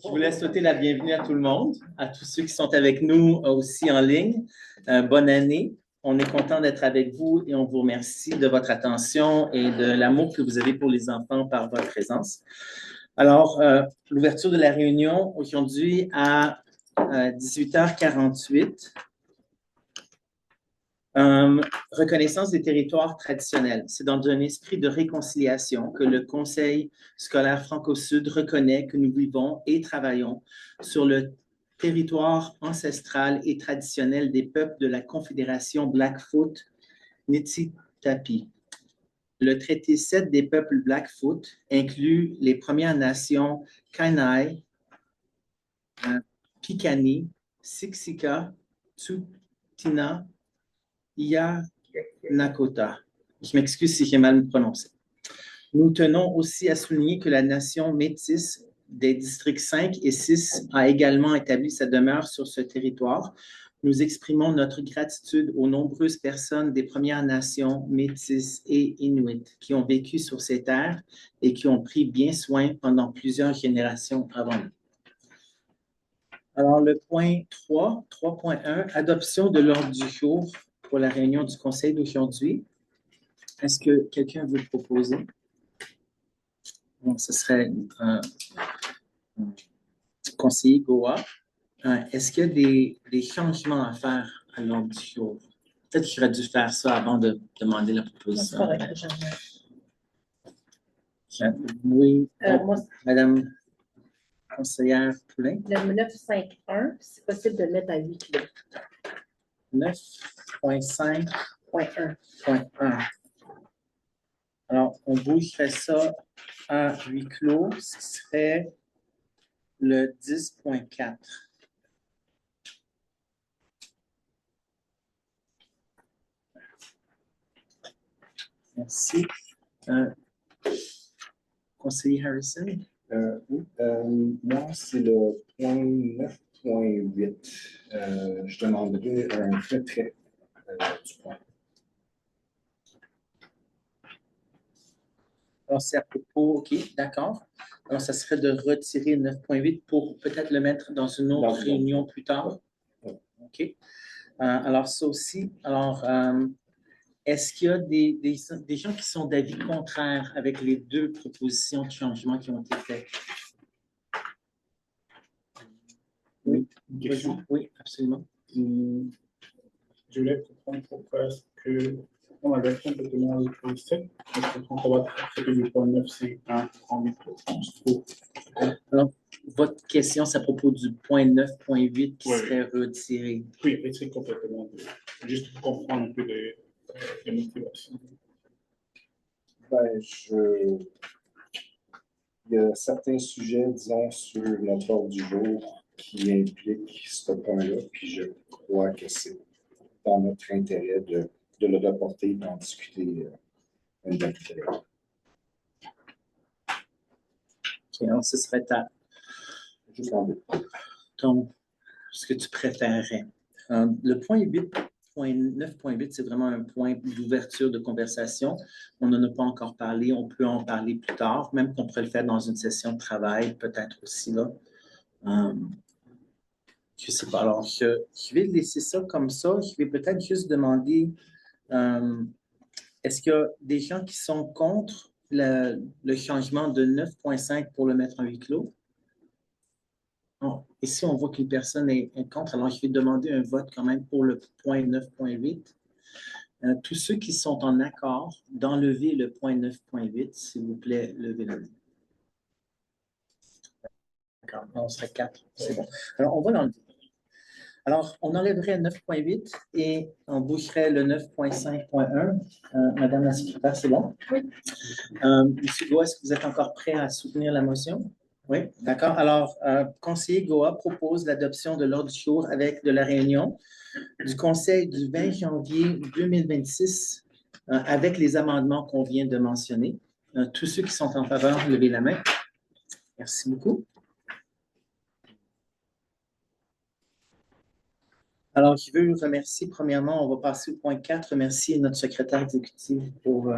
Je voulais souhaiter la bienvenue à tout le monde, à tous ceux qui sont avec nous aussi en ligne. Bonne année. On est content d'être avec vous et on vous remercie de votre attention et de l'amour que vous avez pour les enfants par votre présence. Alors, l'ouverture de la réunion aujourd'hui à 18h48. Reconnaissance des territoires traditionnels. C'est dans un esprit de réconciliation que le Conseil scolaire Franco-Sud reconnaît que nous vivons et travaillons sur le territoire ancestral et traditionnel des peuples de la Confédération Blackfoot Niitsitapi. Le traité 7 des peuples Blackfoot inclut les Premières Nations Kainai, Piikani, Siksika, Tsuut'ina, Nakota. Je m'excuse si j'ai mal prononcé. Nous tenons aussi à souligner que la nation métisse des districts 5 et 6 a également établi sa demeure sur ce territoire. Nous exprimons notre gratitude aux nombreuses personnes des Premières Nations métisses et inuits qui ont vécu sur ces terres et qui ont pris bien soin pendant plusieurs générations avant nous. Alors, le point 3, 3.1, adoption de l'ordre du jour pour la réunion du Conseil d'aujourd'hui. Est-ce que quelqu'un veut proposer? Bon, ce serait conseiller Goa. Est-ce qu'il y a des changements à faire à l'ordre du jour? Peut-être que j'aurais dû faire ça avant de demander la proposition. Oui, Madame conseillère Poulin. Le 951, c'est possible de le mettre à 8 kilos. 9.5.1. Alors, on bougerait ça à 8 clos, ce serait le 10.4. Merci. Conseiller Harrison? Oui, moi, c'est le point 9.8. Je demanderais un retrait du point. Alors, c'est à propos, OK, d'accord. Alors, ça serait de retirer 9.8 pour peut-être le mettre dans une autre réunion plus tard. Oui. OK. Alors, ça aussi. Alors, est-ce qu'il y a des gens qui sont d'avis contraires avec les deux propositions de changement qui ont été faites? Oui. Une question? Oui, absolument. Je voulais comprendre pourquoi est-ce qu'on avait complètement le point 7, je comprends qu'on va traiter du point 9.5.1 en 8. Alors, votre question, c'est à propos du point 9.8 qui serait retiré. Oui, retiré complètement. Juste pour comprendre un peu les motivations. Ben, il y a certains sujets, disons, sur notre ordre du jour qui impliquent ce point-là, puis je crois que c'est dans notre intérêt de le reporter et d'en discuter une date ultérieure. OK, alors ce serait Juste en deux. Donc, ce que tu préférerais. Le point 9.8, c'est vraiment un point d'ouverture de conversation. On n'en a pas encore parlé, on peut en parler plus tard, même qu'on pourrait le faire dans une session de travail, peut-être aussi là. Je ne sais pas. Alors, je vais laisser ça comme ça. Je vais peut-être juste demander, est-ce qu'il y a des gens qui sont contre le changement de 9.5 pour le mettre en huis clos? Non. Ici, on voit qu'une personne est contre. Alors, je vais demander un vote quand même pour le point 9.8. Tous ceux qui sont en accord d'enlever le point 9.8, s'il vous plaît, levez la main. D'accord, on serait 4. C'est bon. Alors, on va l'enlever. Alors, on enlèverait 9.8 et on boucherait le 9.5.1. Madame la secrétaire, c'est bon? Oui. Monsieur Goa, est-ce que vous êtes encore prêt à soutenir la motion? Oui, d'accord. Alors, conseiller Goa propose l'adoption de l'ordre du jour avec de la réunion du Conseil du 20 janvier 2026 avec les amendements qu'on vient de mentionner. Tous ceux qui sont en faveur, levez la main. Merci beaucoup. Alors, je veux remercier, premièrement, on va passer au point 4, remercier notre secrétaire exécutif pour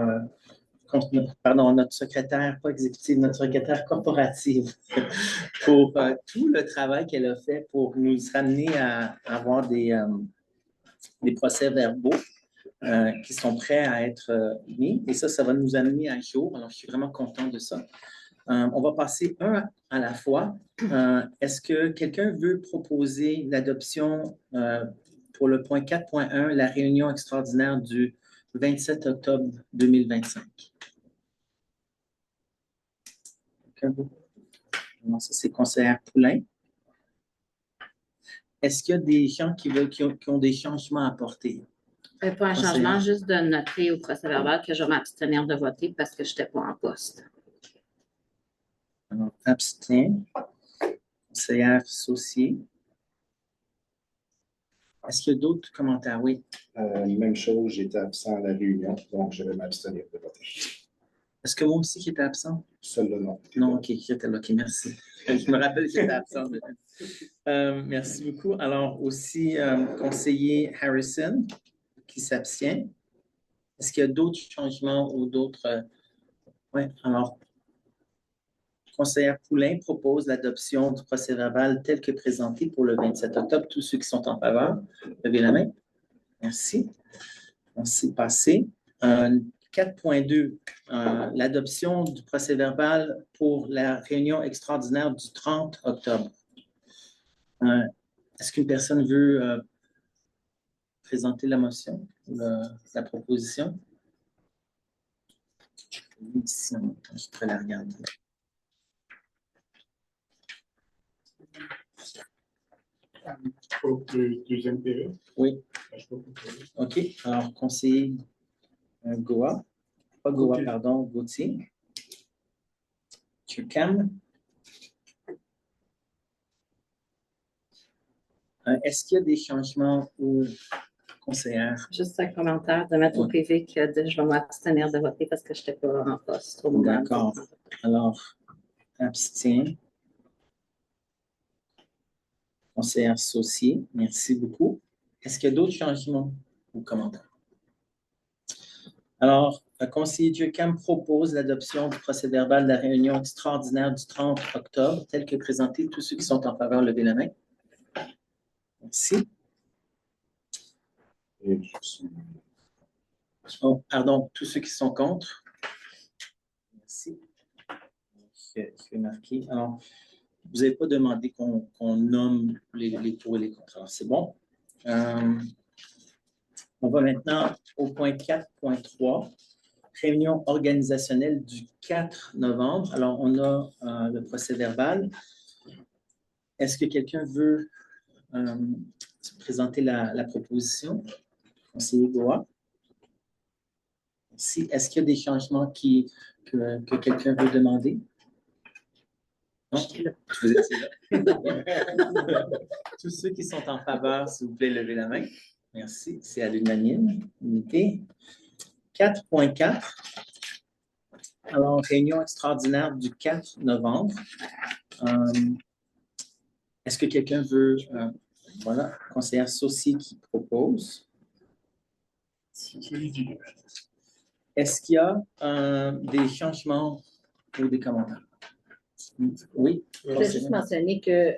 pardon, notre secrétaire, pas exécutive, notre secrétaire corporative, pour tout le travail qu'elle a fait pour nous ramener à avoir des procès-verbaux qui sont prêts à être mis. Et ça va nous amener à jour. Alors, je suis vraiment content de ça. On va passer un à la fois. Est-ce que quelqu'un veut proposer l'adoption pour le point 4.1, la réunion extraordinaire du 27 octobre 2025? Non, ça, c'est conseillère Poulain. Est-ce qu'il y a des gens qui ont des changements à apporter? Pas un changement, juste de noter au procès-verbal que je vais m'abstenir de voter parce que je n'étais pas en poste. Alors, abstient. Conseillère Saucier. Est-ce qu'il y a d'autres commentaires? Oui. Même chose, j'étais absent à la réunion, donc je vais m'abstenir de voter. Est-ce que moi aussi qui étais absent? Seul le nom. Non, OK, j'étais là. OK, merci. Je me rappelle que j'étais absent. Merci beaucoup. Alors, aussi, conseiller Harrison qui s'abstient. Est-ce qu'il y a d'autres changements ou d'autres... Oui, alors, conseillère Poulain propose l'adoption du procès-verbal tel que présenté pour le 27 octobre. Tous ceux qui sont en faveur, levez la main. Merci. Merci, passé. 4.2, l'adoption du procès-verbal pour la réunion extraordinaire du 30 octobre. Est-ce qu'une personne veut présenter la motion, la proposition? Ici, je pourrais la regarder. Pour le deuxième période. Oui. OK. Alors, conseiller Goa. Pas Goa, Gauthier. pardon, Gauthier. Cam. Est-ce qu'il y a des changements aux conseillères? Juste un commentaire de mettre au PV que je vais m'abstenir de voter parce que je n'étais pas en poste. D'accord. Alors, abstient. Conseillère Saucier, merci beaucoup. Est-ce qu'il y a d'autres changements ou commentaires? Alors, le conseiller Ducam propose l'adoption du procès-verbal de la réunion extraordinaire du 30 octobre, tel que présenté. Tous ceux qui sont en faveur, levez la main. Merci. Oh, pardon, tous ceux qui sont contre. Merci. Je vais marquer. Alors, vous n'avez pas demandé qu'on nomme les pour et les contre. Alors, c'est bon. On va maintenant au point 4.3, réunion organisationnelle du 4 novembre. Alors, on a le procès-verbal. Est-ce que quelqu'un veut présenter la proposition? Conseiller Goa. Merci. Est-ce qu'il y a des changements que quelqu'un veut demander? Non? Vous étiez là. Tous ceux qui sont en faveur, s'il vous plaît, levez la main. Merci. C'est à l'unanimité. 4.4. Alors, réunion extraordinaire du 4 novembre. Est-ce que quelqu'un veut... voilà, conseillère Saucier qui propose. Est-ce qu'il y a des changements ou des commentaires? Oui. Je voulais juste mentionner que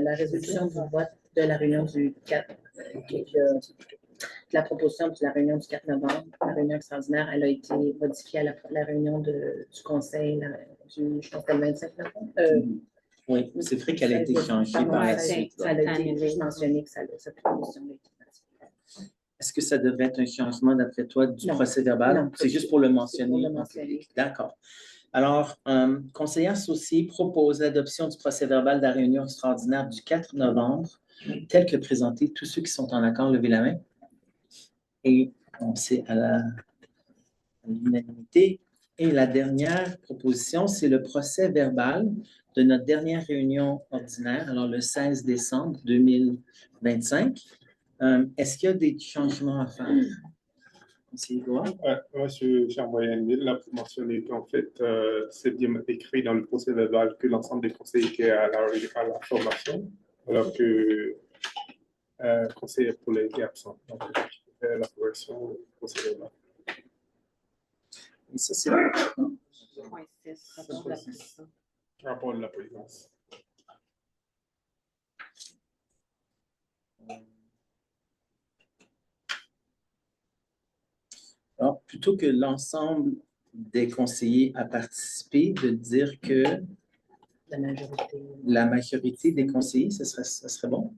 la résolution du vote de la réunion du 4, la proposition de la réunion du 4 novembre, la réunion extraordinaire, elle a été modifiée à la réunion du conseil je pense que le 25 novembre. Oui, c'est vrai qu'elle a été changée par la suite. Ça a été juste mentionné que cette proposition a été modifiée. Est-ce que ça devrait être un changement, d'après toi, du procès-verbal? C'est juste pour le mentionner. D'accord. Alors, conseillère Saucier propose l'adoption du procès-verbal de la réunion extraordinaire du 4 novembre, tel que présenté. Tous ceux qui sont en accord, levez la main. Et c'est à l'unanimité. Et la dernière proposition, c'est le procès-verbal de notre dernière réunion ordinaire, alors le 16 décembre 2025. Est-ce qu'il y a des changements à faire? Moi, j'ai envoyé un mail là pour mentionner qu'en fait, c'est bien écrit dans le procès-verbal que l'ensemble des conseillers étaient à la formation, alors que le conseiller Paulin était absent. Donc, je fais la correction au procès-verbal. Et ça, c'est Point 6, rapport de la présidence. Rapport de la présidence. alors, plutôt que l'ensemble des conseillers à participer, de dire que La majorité. la majorité des conseillers, ça serait bon?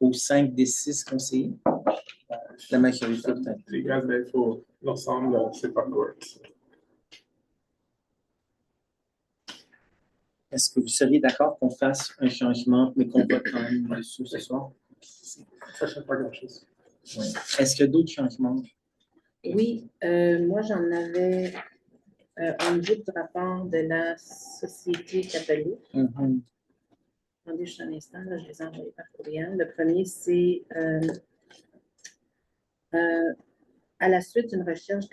Ou 5 des 6 conseillers? La majorité, peut-être. Les gaz, mais il faut l'ensemble, c'est pas correct. Est-ce que vous seriez d'accord qu'on fasse un changement, mais qu'on vote quand même dessus ce soir? Ça ne change pas grand-chose. Oui. Est-ce qu'il y a d'autres changements? Oui, moi j'en avais au niveau du rapport de la Société catholique. Mhm. Attendez juste un instant, là, je les ai envoyés par courriel. Le premier, c'est à la suite d'une recherche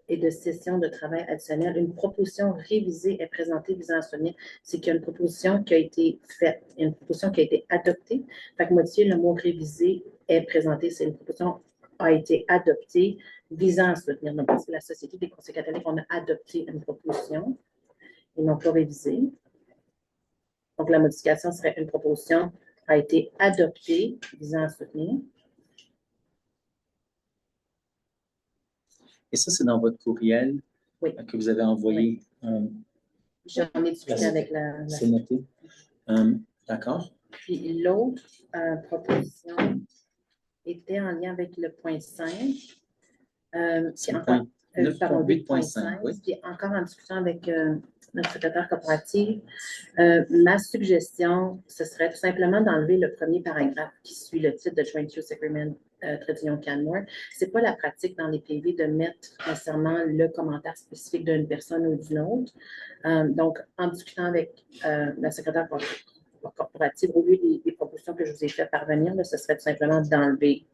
et de session de travail additionnelle, une proposition révisée est présentée visant à soutenir. C'est qu'il y a une proposition qui a été faite, une proposition qui a été adoptée. Fait que modifier le mot révisé est présenté, c'est une proposition a été adoptée visant à soutenir. Donc, parce que la Société des conseils catholiques, on a adopté une proposition et non pas révisée. Donc, la modification serait une proposition a été adoptée visant à soutenir. Et ça, c'est dans votre courriel Oui. Que vous avez envoyé. J'en ai discuté avec la C'est noté. D'accord. Puis l'autre proposition était en lien avec le point 5. C'est le point 8.5, oui. Puis encore en discussion avec notre secrétaire corporatif, ma suggestion, ce serait tout simplement d'enlever le premier paragraphe qui suit le titre de Joint Use Agreement Trait-Union Canmore. Ce n'est pas la pratique dans les PV de mettre nécessairement le commentaire spécifique d'une personne ou d'une autre. Donc, en discutant avec la secrétaire corporative, au lieu des propositions que je vous ai fait parvenir, là, ce serait tout simplement d'enlever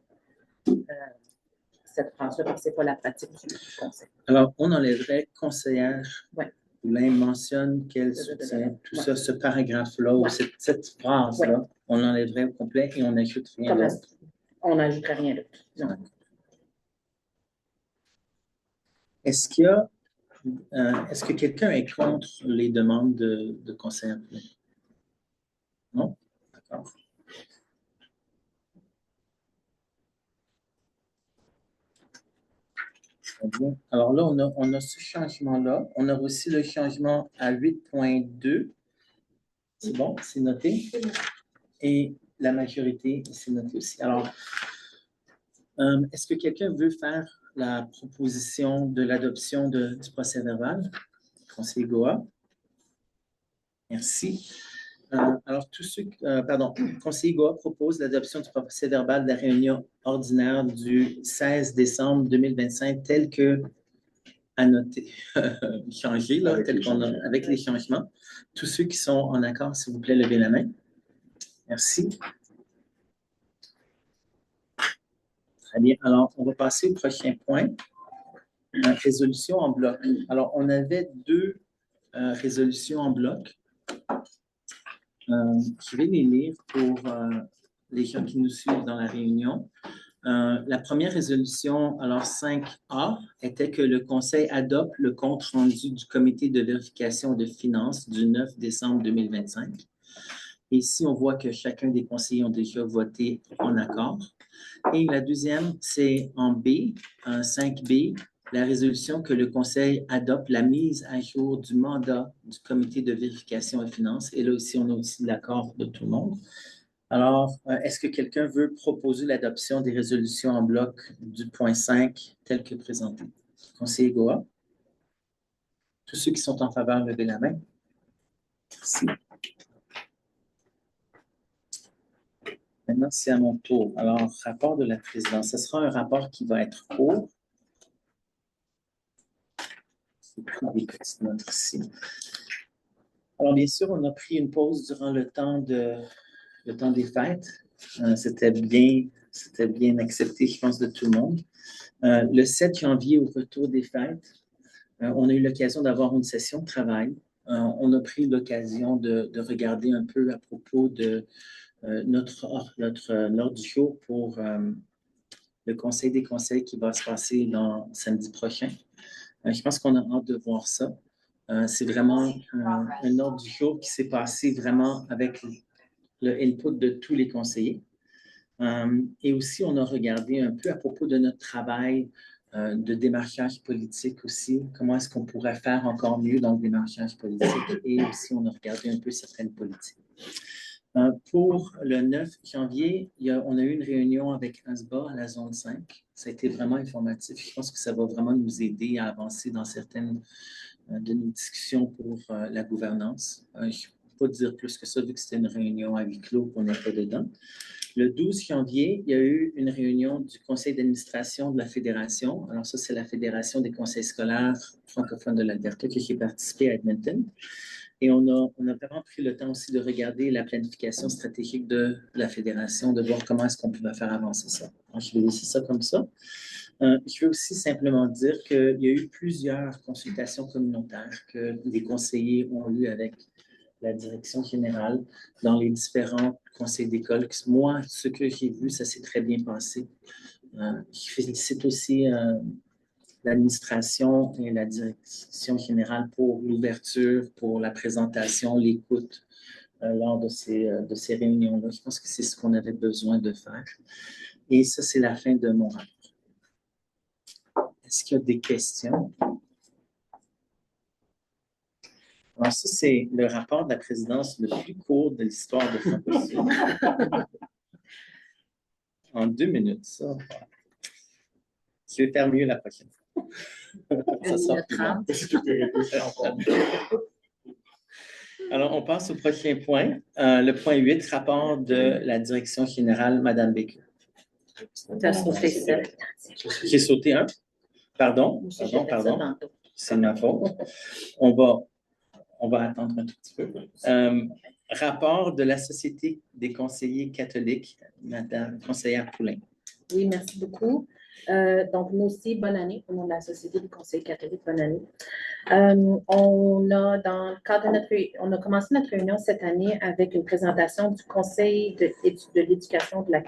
cette phrase-là, parce que ce n'est pas la pratique du conseil. Alors, on enlèverait conseillère. Oui. Là, il mentionne qu'elle soutient tout ça, ce paragraphe-là, ou cette phrase-là, on l'enlèverait au complet et on n'ajoute rien d'autre. On n'ajouterait rien d'autre. Non. Est-ce que quelqu'un est contre les demandes de conseillère? Non? D'accord. Alors là, on a ce changement-là. On a aussi le changement à 8.2. C'est bon? C'est noté? Et la majorité, c'est noté aussi. Alors, est-ce que quelqu'un veut faire la proposition de l'adoption du procès verbal? Conseiller Goa. Merci. Alors, Conseiller Goa propose l'adoption du procès verbal de la réunion ordinaire du 16 décembre 2025 tel que annoté, changé, là, tel qu'on a, avec les changements. Tous ceux qui sont en accord, s'il vous plaît, levez la main. Merci. Très bien. Alors, on va passer au prochain point. Résolution en bloc. Alors, on avait 2 résolutions en bloc. Je vais les lire pour les gens qui nous suivent dans la réunion. La première résolution, alors 5A, était que le Conseil adopte le compte-rendu du Comité de vérification de finances du 9 décembre 2025. Et ici, on voit que chacun des conseillers ont déjà voté en accord. Et la deuxième, c'est en B, 5B, la résolution que le Conseil adopte la mise à jour du mandat du Comité de vérification des finances. Et là aussi, on a aussi l'accord de tout le monde. Alors, est-ce que quelqu'un veut proposer l'adoption des résolutions en bloc du point 5 tel que présenté? Conseiller Goa. Tous ceux qui sont en faveur, levez la main. Merci. Maintenant, c'est à mon tour. Alors, rapport de la présidence. Ce sera un rapport qui va être court. J'ai pris des petites notes ici. Alors, bien sûr, on a pris une pause durant le temps des fêtes. C'était bien accepté, je pense, de tout le monde. Le 7 janvier, au retour des fêtes, on a eu l'occasion d'avoir une session de travail. On a pris l'occasion de regarder un peu à propos de notre ordre du jour pour le Conseil des conseils qui va se passer samedi prochain. Je pense qu'on a hâte de voir ça. C'est vraiment un ordre du jour qui s'est passé vraiment avec le input de tous les conseillers. Et aussi, on a regardé un peu à propos de notre travail de démarchage politique aussi. Comment est-ce qu'on pourrait faire encore mieux dans le démarchage politique? Et aussi, on a regardé un peu certaines politiques. Pour le 9 janvier, on a eu une réunion avec ASBA à la zone 5. Ça a été vraiment informatif. Je pense que ça va vraiment nous aider à avancer dans certaines de nos discussions pour la gouvernance. Je ne peux pas dire plus que ça vu que c'était une réunion à huis clos qu'on n'était pas dedans. Le 12 janvier, il y a eu une réunion du conseil d'administration de la fédération. Alors ça, c'est la Fédération des conseils scolaires francophones de l'Alberta qui a participé à Edmonton. Et on a vraiment pris le temps aussi de regarder la planification stratégique de la fédération, de voir comment est-ce qu'on pouvait faire avancer ça. Alors, je vais laisser ça comme ça. Je veux aussi simplement dire qu'il y a eu plusieurs consultations communautaires que les conseillers ont eues avec la direction générale dans les différents conseils d'école. Moi, ce que j'ai vu, ça s'est très bien passé. Je félicite aussi l'administration et la direction générale pour l'ouverture, pour la présentation, l'écoute lors de ces réunions-là. Je pense que c'est ce qu'on avait besoin de faire. Et ça, c'est la fin de mon rapport. Est-ce qu'il y a des questions? Alors, ça, c'est le rapport de la présidence le plus court de l'histoire de Franco-Sud. En 2 minutes, ça. Je vais faire mieux la prochaine fois. Ça sort plus long. Alors, on passe au prochain point. Le point 8, rapport de la direction générale, Mme Baker. Tu as sauté ça. J'ai sauté un. Pardon. C'est ma faute. On va attendre un tout petit peu. Rapport de la Société des conseillers catholiques, Mme conseillère Poulin. Oui, merci beaucoup. Donc, nous aussi, bonne année au nom de la Société des conseillers catholiques, bonne année. On a commencé notre réunion cette année avec une présentation du Conseil de l'éducation de la...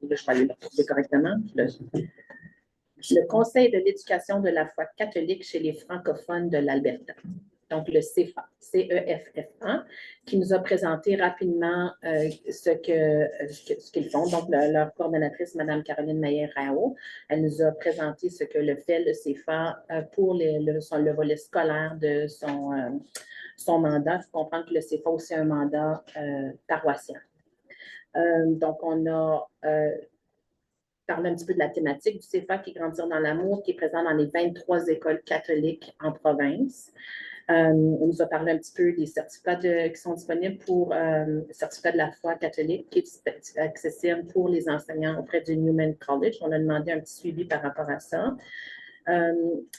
Je vais aller le trouver correctement. Le Conseil de l'éducation de la foi catholique chez les francophones de l'Alberta. Donc le CEFA, CEFFA, qui nous a présenté rapidement ce qu'ils font. Donc, leur coordonnatrice, Mme Caroline Maillet-Rao, elle nous a présenté ce que fait le CEFA pour le volet scolaire de son mandat. Il faut comprendre que le CEFA aussi a un mandat paroissial. Donc, on a parler un petit peu de la thématique du CEFA qui est Grandir dans l'amour, qui est présent dans les 23 écoles catholiques en province. On nous a parlé un petit peu des certificats qui sont disponibles pour le certificat de la foi catholique qui est accessible pour les enseignants auprès du Newman College. On a demandé un petit suivi par rapport à ça.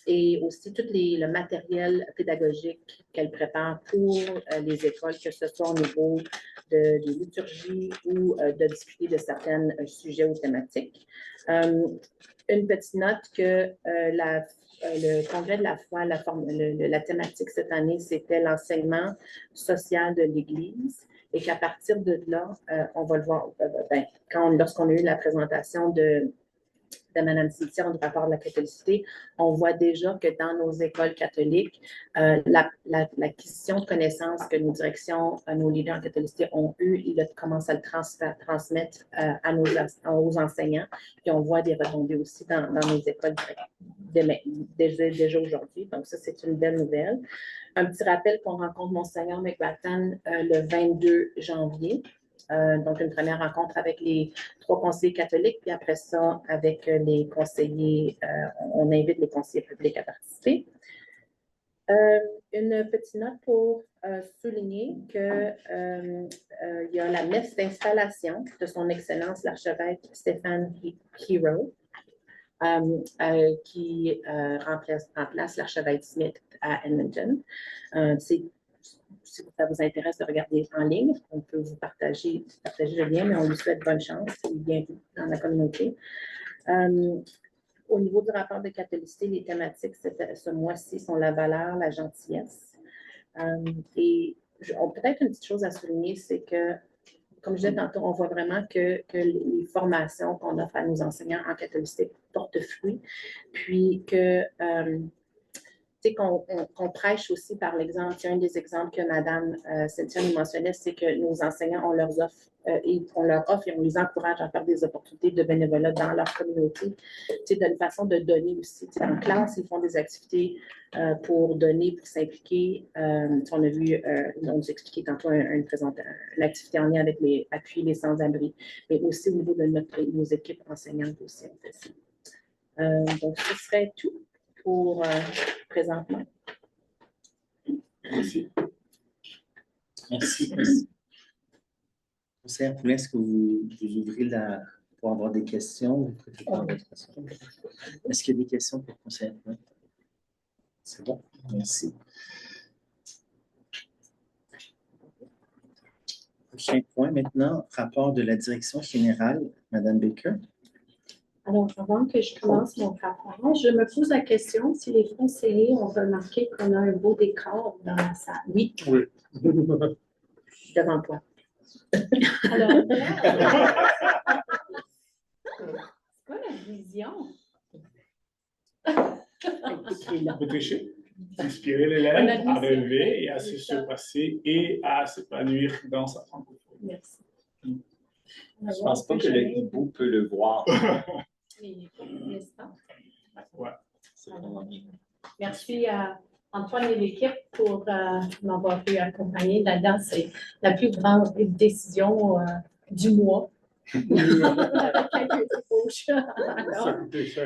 Et aussi tout le matériel pédagogique qu'elle prépare pour les écoles, que ce soit au niveau de liturgie ou de discuter de certains sujets ou thématiques. Une petite note que le Congrès de la foi, la thématique cette année, c'était l'enseignement social de l'Église et qu'à partir de là, on va le voir, lorsqu'on a eu la présentation de Mme Cynthia du rapport de la catholicité, on voit déjà que dans nos écoles catholiques, l'acquisition de connaissances que nos directions, nos leaders en catholicité ont eu, ils commencent à le transmettre aux enseignants. Puis on voit des retombées aussi dans nos écoles déjà aujourd'hui. Donc ça, c'est une belle nouvelle. Un petit rappel qu'on rencontre Monseigneur McBatton le 22 janvier. Donc, une première rencontre avec les 3 conseillers catholiques, puis après ça, avec les conseillers, on invite les conseillers publics à participer. Une petite note pour souligner qu'il y a la messe d'installation de son Excellence l'archevêque Stéphane Hero, qui remplace l'archevêque Smith à Edmonton. Si ça vous intéresse de regarder en ligne, on peut vous partager le lien, mais on lui souhaite bonne chance. Il est bienvenu dans la communauté. Au niveau du rapport de catholicité, les thématiques ce mois-ci sont la valeur, la gentillesse. Et peut-être une petite chose à souligner, c'est que comme je disais tantôt, on voit vraiment que les formations qu'on offre à nos enseignants en catholicité portent fruit, puis que qu'on prêche aussi par l'exemple. Un des exemples que Mme Cynthia nous mentionnait, c'est que nos enseignants, on leur offre et on les encourage à faire des opportunités de bénévolat dans leur communauté, d'une façon de donner aussi. En classe, ils font des activités pour donner, pour s'impliquer. On a vu, on nous expliquait tantôt une activité en lien avec appuyer les sans-abri, mais aussi au niveau de nos équipes enseignantes aussi, on fait ça. Donc, ce serait tout pour présentement. Merci. Merci. Conseillère Poulin, est-ce que vous ouvrez pour avoir des questions? Est-ce qu'il y a des questions pour Conseillère Poulin? C'est bon, merci. Prochain point maintenant, rapport de la direction générale, Mme Baker. Alors, avant que je commence mon rapport, je me pose la question si les conseillers ont remarqué qu'on a un beau décor dans la salle. Oui. Oui. Devant toi. Alors, c'est quoi la vision? Vous tricher, inspirer l'élève à rêver et à se surpasser et à s'épanouir dans sa francophonie. Merci. Je ne pense pas que le hibou peut le voir. N'est-ce pas? Ouais. Merci à Antoine et l'équipe pour m'avoir pu accompagner là-dedans. C'est la plus grande décision du mois. Avec quelques ébauches.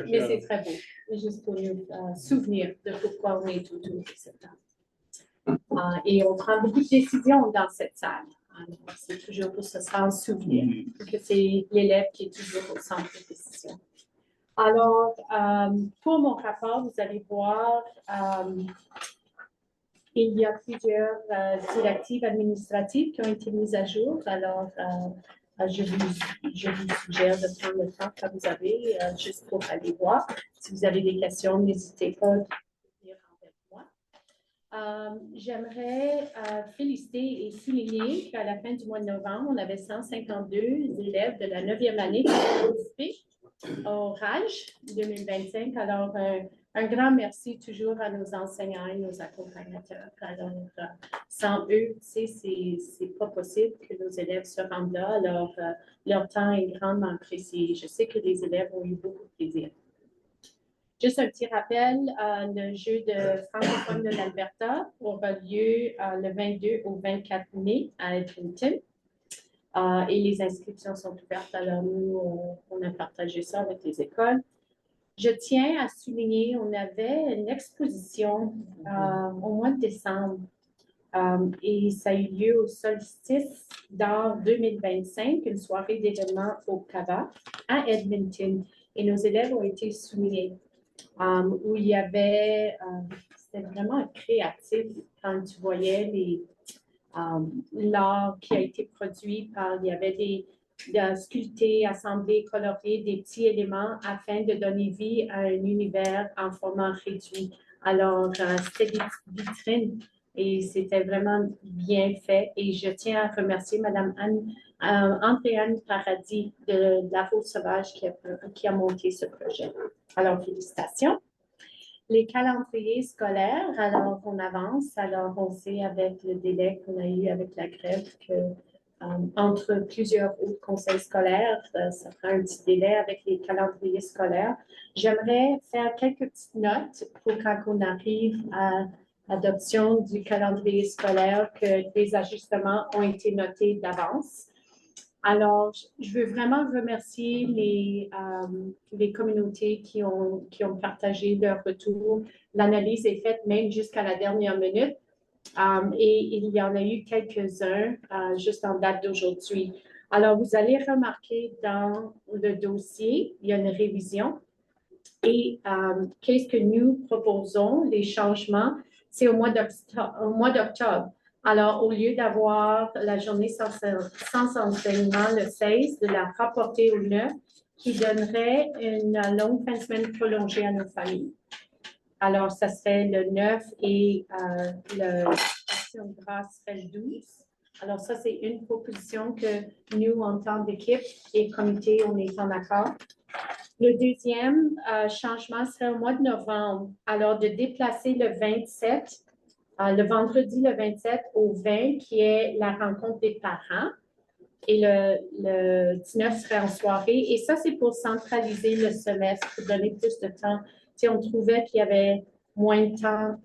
Mais c'est très beau. Juste pour nous souvenir de pourquoi on est autour de cette table. Et on prend beaucoup de décisions dans cette salle. C'est toujours pour se s'en souvenir que c'est l'élève qui est toujours au centre de décision. Alors, pour mon rapport, vous allez voir, il y a plusieurs directives administratives qui ont été mises à jour. Alors, je vous suggère de prendre le temps que vous avez juste pour aller voir. Si vous avez des questions, n'hésitez pas à venir avec moi. J'aimerais féliciter et souligner qu'à la fin du mois de novembre, on avait 152 élèves de la 9e année qui ont participé au RAJ 2025. Alors, un grand merci toujours à nos enseignants et nos accompagnateurs. Alors, sans eux, c'est pas possible que nos élèves se rendent là. Alors, leur temps est grandement apprécié. Je sais que les élèves ont eu beaucoup de plaisir. Juste un petit rappel, le jeu de francophone de l'Alberta aura lieu le 22 au 24 mai à Edmonton. Et les inscriptions sont ouvertes. Alors, nous, on a partagé ça avec les écoles. Je tiens à souligner, on avait une exposition au mois de décembre et ça a eu lieu au solstice d'art 2025, une soirée d'événements au CAVA à Edmonton. Et nos élèves ont été soulignés où il y avait, c'était vraiment créatif quand tu voyais l'art qui a été produit il y avait des sculptés, assemblés, coloriés, des petits éléments afin de donner vie à un univers en format réduit. Alors, c'était des vitrines et c'était vraiment bien fait. Et je tiens à remercier Mme Andréane Paradis de La Rose Sauvage qui a monté ce projet. Alors, félicitations. Les calendriers scolaires, alors on avance, alors on sait avec le délai qu'on a eu avec la grève que entre plusieurs autres conseils scolaires, ça prend un petit délai avec les calendriers scolaires. J'aimerais faire quelques petites notes pour quand on arrive à l'adoption du calendrier scolaire, que des ajustements ont été notés d'avance. Alors, je veux vraiment remercier les communautés qui ont partagé leur retour. L'analyse est faite même jusqu'à la dernière minute et il y en a eu quelques-uns juste en date d'aujourd'hui. Alors, vous allez remarquer dans le dossier, il y a une révision. Et qu'est-ce que nous proposons, les changements, c'est au mois d'octobre. Alors, au lieu d'avoir la journée sans enseignement le 16, de la rapporter au 9, qui donnerait une longue fin de semaine prolongée à nos familles. Alors, ça serait le 9 et l'Action de grâce serait le 12. Alors, ça, c'est une proposition que nous, en tant d'équipe et comité, on est en accord. Le deuxième changement serait au mois de novembre. Alors, de déplacer le 27, le vendredi le 27 au 20, qui est la rencontre des parents. Et le 19 serait en soirée. Et ça, c'est pour centraliser le semestre, pour donner plus de temps. Tu sais, on trouvait qu'il y avait moins de temps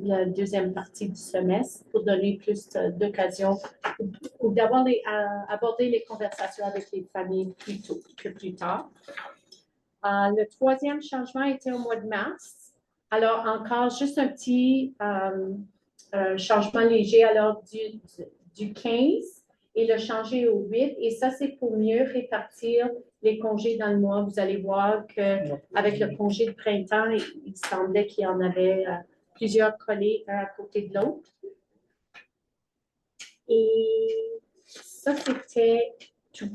la deuxième partie du semestre pour donner plus d'occasions ou d'avoir aborder les conversations avec les familles plus tôt que plus tard. Le troisième changement était au mois de mars. Alors, encore juste un petit changement léger. Alors, du 15 et le changer au 8. Et ça, c'est pour mieux répartir les congés dans le mois. Vous allez voir qu'avec le congé de printemps, il semblait qu'il y en avait plusieurs collés un à côté de l'autre. Et ça, c'était tout.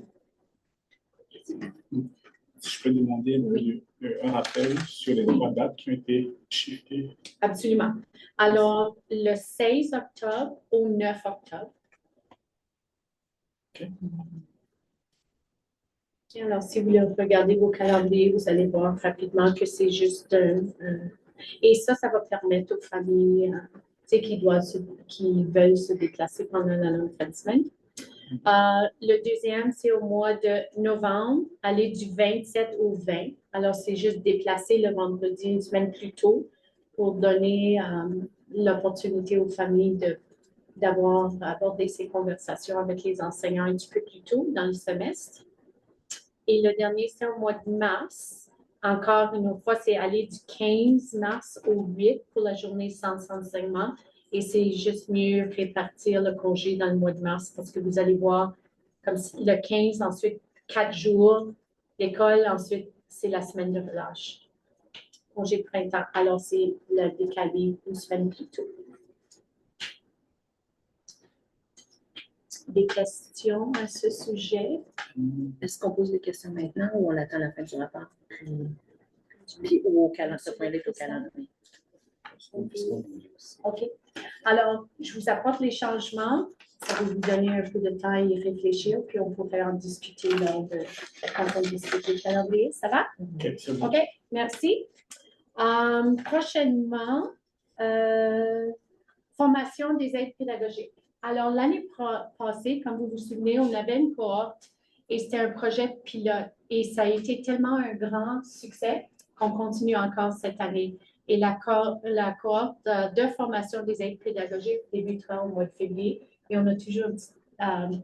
Si je peux demander un rappel sur les trois dates qui ont été shiftées. Absolument. Alors, le 16 octobre au 9 octobre. OK. Alors, si vous regardez vos calendriers, vous allez voir rapidement que c'est juste et ça va permettre aux familles qui veulent se déplacer pendant la longue fin de semaine. Le deuxième, c'est au mois de novembre, aller du 27 au 20. Alors, c'est juste déplacer le vendredi une semaine plus tôt pour donner l'opportunité aux familles d'avoir abordé ces conversations avec les enseignants un petit peu plus tôt dans le semestre. Et le dernier, c'est au mois de mars. Encore une fois, c'est aller du 15 mars au 8 pour la journée sans enseignement. Et c'est juste mieux répartir le congé dans le mois de mars parce que vous allez voir, comme le 15, ensuite 4 jours, l'école, ensuite c'est la semaine de relâche. Congé de printemps, alors c'est le décalé une semaine plus tôt. Des questions à ce sujet? Est-ce qu'on pose des questions maintenant ou on attend la fin du rapport? Puis au calendrier, au calendrier. OK. Alors, je vous apporte les changements. Ça va vous donner un peu de temps à y réfléchir, puis on pourrait en discuter quand on discute le calendrier. Ça va? OK, merci. Prochainement, formation des aides pédagogiques. Alors, l'année passée, comme vous vous souvenez, on avait une cohorte et c'était un projet pilote. Et ça a été tellement un grand succès qu'on continue encore cette année. Et la cohorte de formation des aides pédagogiques débutera au mois de février. Et on a toujours une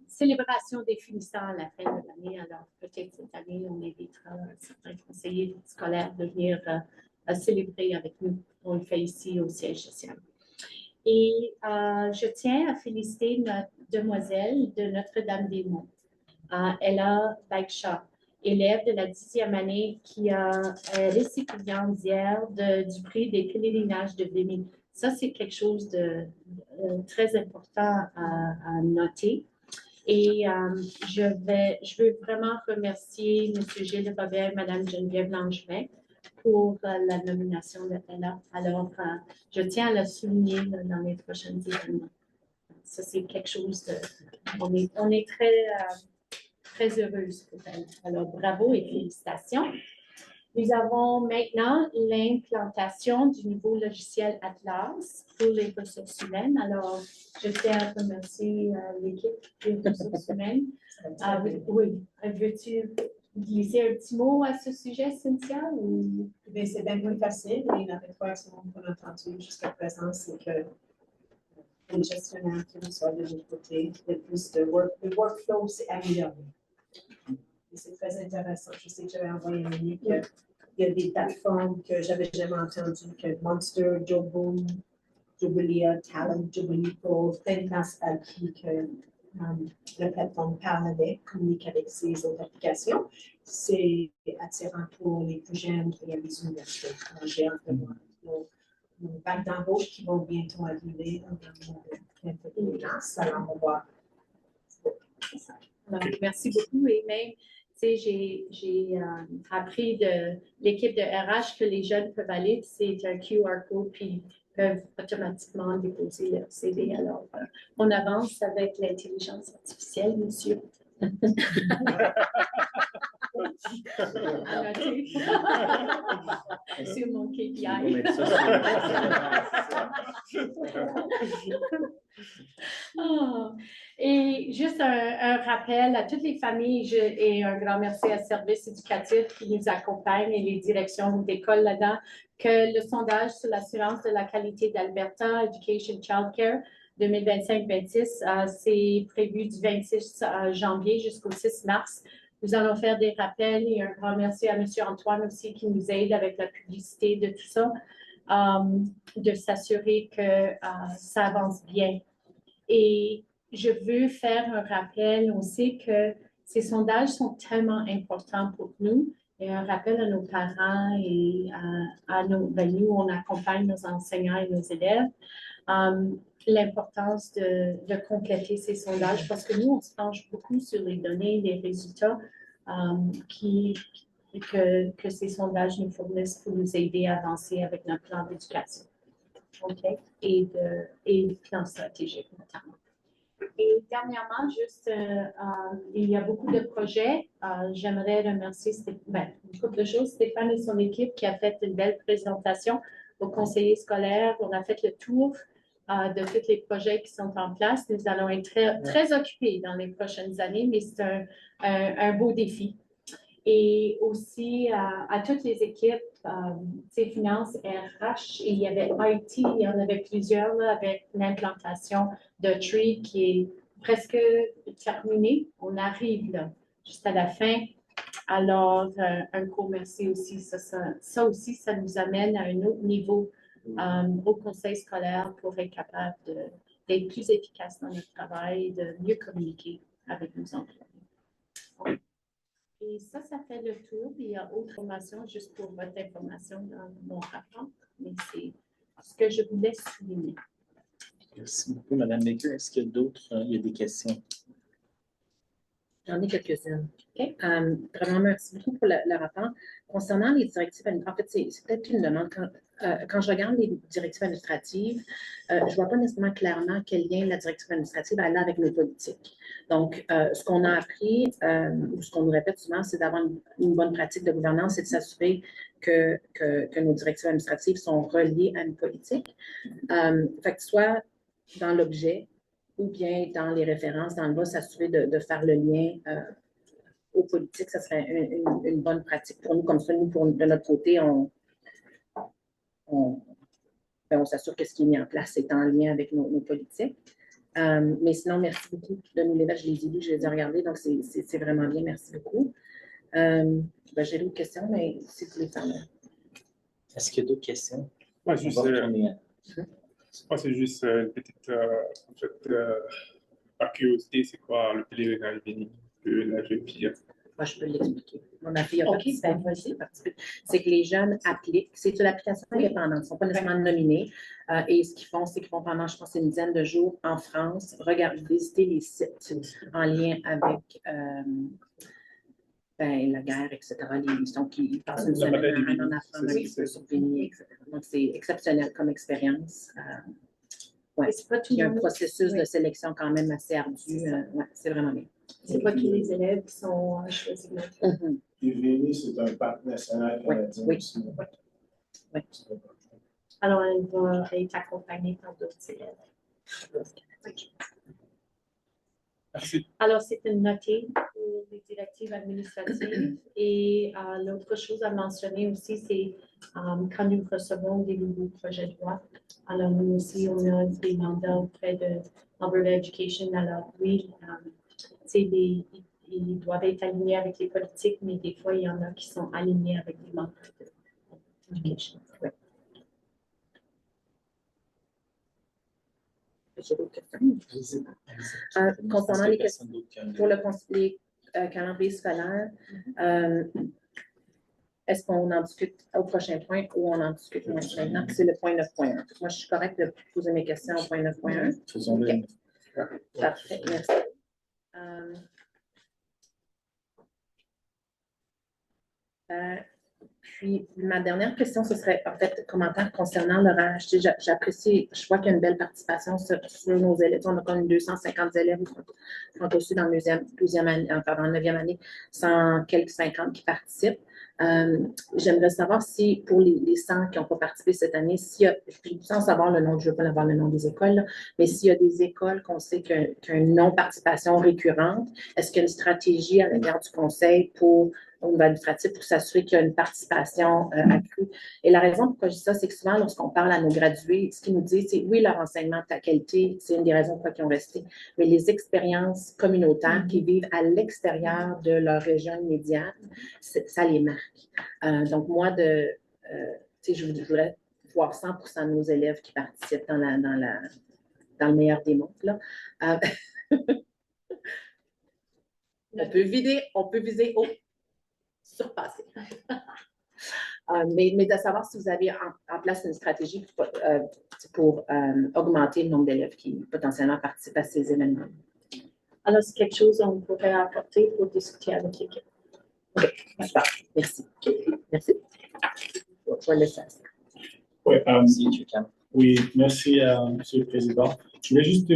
célébration des finissants à la fin de l'année. Alors, peut-être cette année, on invitera certains conseillers scolaires de venir célébrer avec nous. On le fait ici au siège social. Et je tiens à féliciter notre demoiselle de Notre-Dame-des-Monts, Ella Bagshaw, élève de la 10e année qui a récipiente hier du prix des pèlerinages de Vimy. Ça, c'est quelque chose de très important à noter. Et je veux vraiment remercier M. Gilles Robert et Mme Geneviève Langevin pour la nomination de Ella. Alors, je tiens à la souligner dans les prochaines événements. Ça, c'est quelque chose de... On est très heureuse pour elle. Alors, bravo et félicitations. Nous avons maintenant l'implantation du nouveau logiciel Atlas pour les ressources humaines. Alors, je tiens à remercier l'équipe des ressources humaines. Oui, veux-tu glisser un petit mot à ce sujet, Cynthia? Ou... C'est bien plus facile. Et la rétroaction qu'on a entendue jusqu'à présent, c'est que les gestionnaires qui sont de l'autre côté, le workflow s'est amélioré. Et c'est très intéressant. Je sais que j'avais envoyé un lien qu'il y a des plateformes que j'avais jamais entendues, que Monster, Joboom, Jubilee, Talent, Jubilee Pro, plein de classes acquis que la plateforme parlait, communique avec ces autres applications. C'est attirant pour les plus jeunes et les universités. J'ai hâte de voir nos vagues d'embauche qui vont bientôt arriver dans le classe. Alors, on va Alors, merci beaucoup. Et même, tu sais, j'ai appris de l'équipe de RH que les jeunes peuvent aller, c'est un QR code, puis peuvent automatiquement déposer leur CV. Alors, on avance avec l'intelligence artificielle, monsieur. À noter. Sur mon KPI. On va mettre ça Ah. Et juste un rappel à toutes les familles et un grand merci à Service éducatif qui nous accompagne et les directions d'école là-dedans, que le sondage sur l'assurance de la qualité d'Alberta Education Childcare 2025-26, c'est prévu du 26 janvier jusqu'au 6 mars. Nous allons faire des rappels et un grand merci à M. Antoine aussi qui nous aide avec la publicité de tout ça, de s'assurer que ça avance bien. Et je veux faire un rappel, on sait que ces sondages sont tellement importants pour nous, et un rappel à nos parents et à nous, on accompagne nos enseignants et nos élèves, l'importance de compléter ces sondages parce que nous, on se penche beaucoup sur les données, les résultats que ces sondages nous fournissent pour nous aider à avancer avec notre plan d'éducation. OK? Et le plan stratégique notamment. Et dernièrement, juste, il y a beaucoup de projets. J'aimerais remercier une couple de choses. Stéphane et son équipe qui a fait une belle présentation aux conseillers scolaires. On a fait le tour de tous les projets qui sont en place. Nous allons être très, très occupés dans les prochaines années, mais c'est un beau défi. Et aussi à toutes les équipes, finances, RH, et il y avait IT, il y en avait plusieurs là, avec l'implantation de Tree qui est presque terminée. On arrive là, juste à la fin. Alors, un gros merci aussi. Ça aussi, ça nous amène à un autre niveau au conseil scolaire pour être capable d'être plus efficace dans notre travail, de mieux communiquer avec nos employés. Et ça fait le tour. Il y a autre information, juste pour votre information dans mon rapport, mais c'est ce que je voulais souligner. Merci beaucoup, Mme Baker. Est-ce qu'il y a d'autres, il y a des questions? J'en ai quelques-unes. Okay. Vraiment, merci beaucoup pour le rapport. Concernant les directives, en fait, c'est peut-être une demande. Quand je regarde les directives administratives, je ne vois pas nécessairement clairement quel lien la directive administrative a là avec nos politiques. Donc, ce qu'on a appris, ou ce qu'on nous répète souvent, c'est d'avoir une bonne pratique de gouvernance, c'est de s'assurer que nos directives administratives sont reliées à une politique. Fait que soit dans l'objet, ou bien dans les références, dans le bas, s'assurer de faire le lien aux politiques, ça serait une bonne pratique pour nous. Comme ça, nous, de notre côté, on s'assure que ce qui est mis en place est en lien avec nos politiques. Mais sinon, merci beaucoup de nous les mettre. Je les ai lus, je les ai regardés, donc c'est vraiment bien. Merci beaucoup. J'ai d'autres questions, mais si vous voulez faire. Est-ce qu'il y a d'autres questions? Moi, c'est juste une petite par curiosité, c'est quoi le pèlerinage béni de la jeune fille? Moi, je peux l'expliquer. Ma fille a participé. C'est que les jeunes appliquent. C'est une application indépendante. Ils ne sont pas nécessairement nominés. Et ce qu'ils font, c'est qu'ils vont pendant, je pense, une dizaine de jours en France, visiter les sites en lien avec la guerre, etc. Donc, ils passent une semaine en apprendre un petit peu sur Béni, etc. Donc, c'est exceptionnel comme expérience. Ouais. Il y a un processus de sélection quand même assez ardu. C'est vraiment bien. C'est pas tous les élèves qui sont choisis. Et Béni, c'est un parc national canadien. Oui. Alors, elle va être accompagnée par d'autres élèves. Merci. Alors, c'est une notée pour les directives administratives. Et l'autre chose à mentionner aussi, c'est quand nous recevons des nouveaux projets de loi. Alors, nous aussi, on a des mandats auprès de Alberta Education. Alors, oui, ils doivent être alignés avec les politiques, mais des fois, il y en a qui sont alignés avec les mandats d'éducation. Oui. J'ai d'autres questions. Concernant les questions pour les calendriers scolaires, est-ce qu'on en discute au prochain point ou on en discute maintenant? C'est le point 9.1. Moi, je suis correcte de poser mes questions au point 9.1. Faisons-le. Okay. Parfait, merci. puis, ma dernière question, ce serait en fait commentaire concernant l'horaire. J'apprécie, je vois qu'il y a une belle participation sur nos élèves. On a comme 250 élèves qui sont aussi dans le 12e année, pardon, 9e année, 150 qui participent. J'aimerais savoir si, pour les 100 qui n'ont pas participé cette année, sans savoir le nom, je ne veux pas avoir le nom des écoles, là, mais s'il y a des écoles qu'on sait qu'il y a une non-participation récurrente, est-ce qu'il y a une stratégie à l'égard du conseil au niveau administratif pour s'assurer qu'il y a une participation accrue? Et la raison pourquoi je dis ça, c'est que souvent, lorsqu'on parle à nos gradués, ce qu'ils nous disent, c'est oui, leur enseignement de qualité, c'est une des raisons pourquoi ils ont resté, mais les expériences communautaires qu'ils vivent à l'extérieur de leur région immédiate, ça les marque. Donc, moi, je voudrais voir 100% de nos élèves qui participent dans le meilleur des mondes. Là. On peut viser haut, surpasser. Mais de savoir si vous avez en place une stratégie pour augmenter le nombre d'élèves qui potentiellement participent à ces événements. Alors, c'est quelque chose qu'on pourrait apporter pour discuter avec l'équipe. OK, super. Merci. Merci. Je vais laisser ça. Oui, merci, Monsieur le Président. Je voulais juste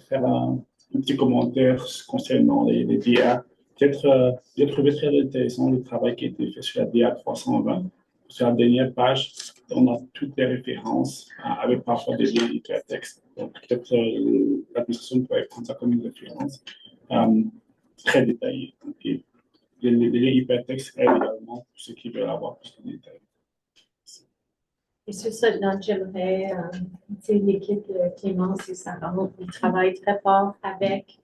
faire un petit commentaire concernant les DA. Peut-être, j'ai trouvé très intéressant le travail qui a été fait sur la DA 320. Sur la dernière page, on a toutes les références avec parfois des liens hypertextes. Donc, peut-être l'administration pourrait prendre ça comme une référence très détaillée. Et les liens hypertextes aident également pour ceux qui veulent avoir plus de détails. Et sur ça, j'aimerais, l'équipe de Clémence et Sarah, ils travaillent très fort avec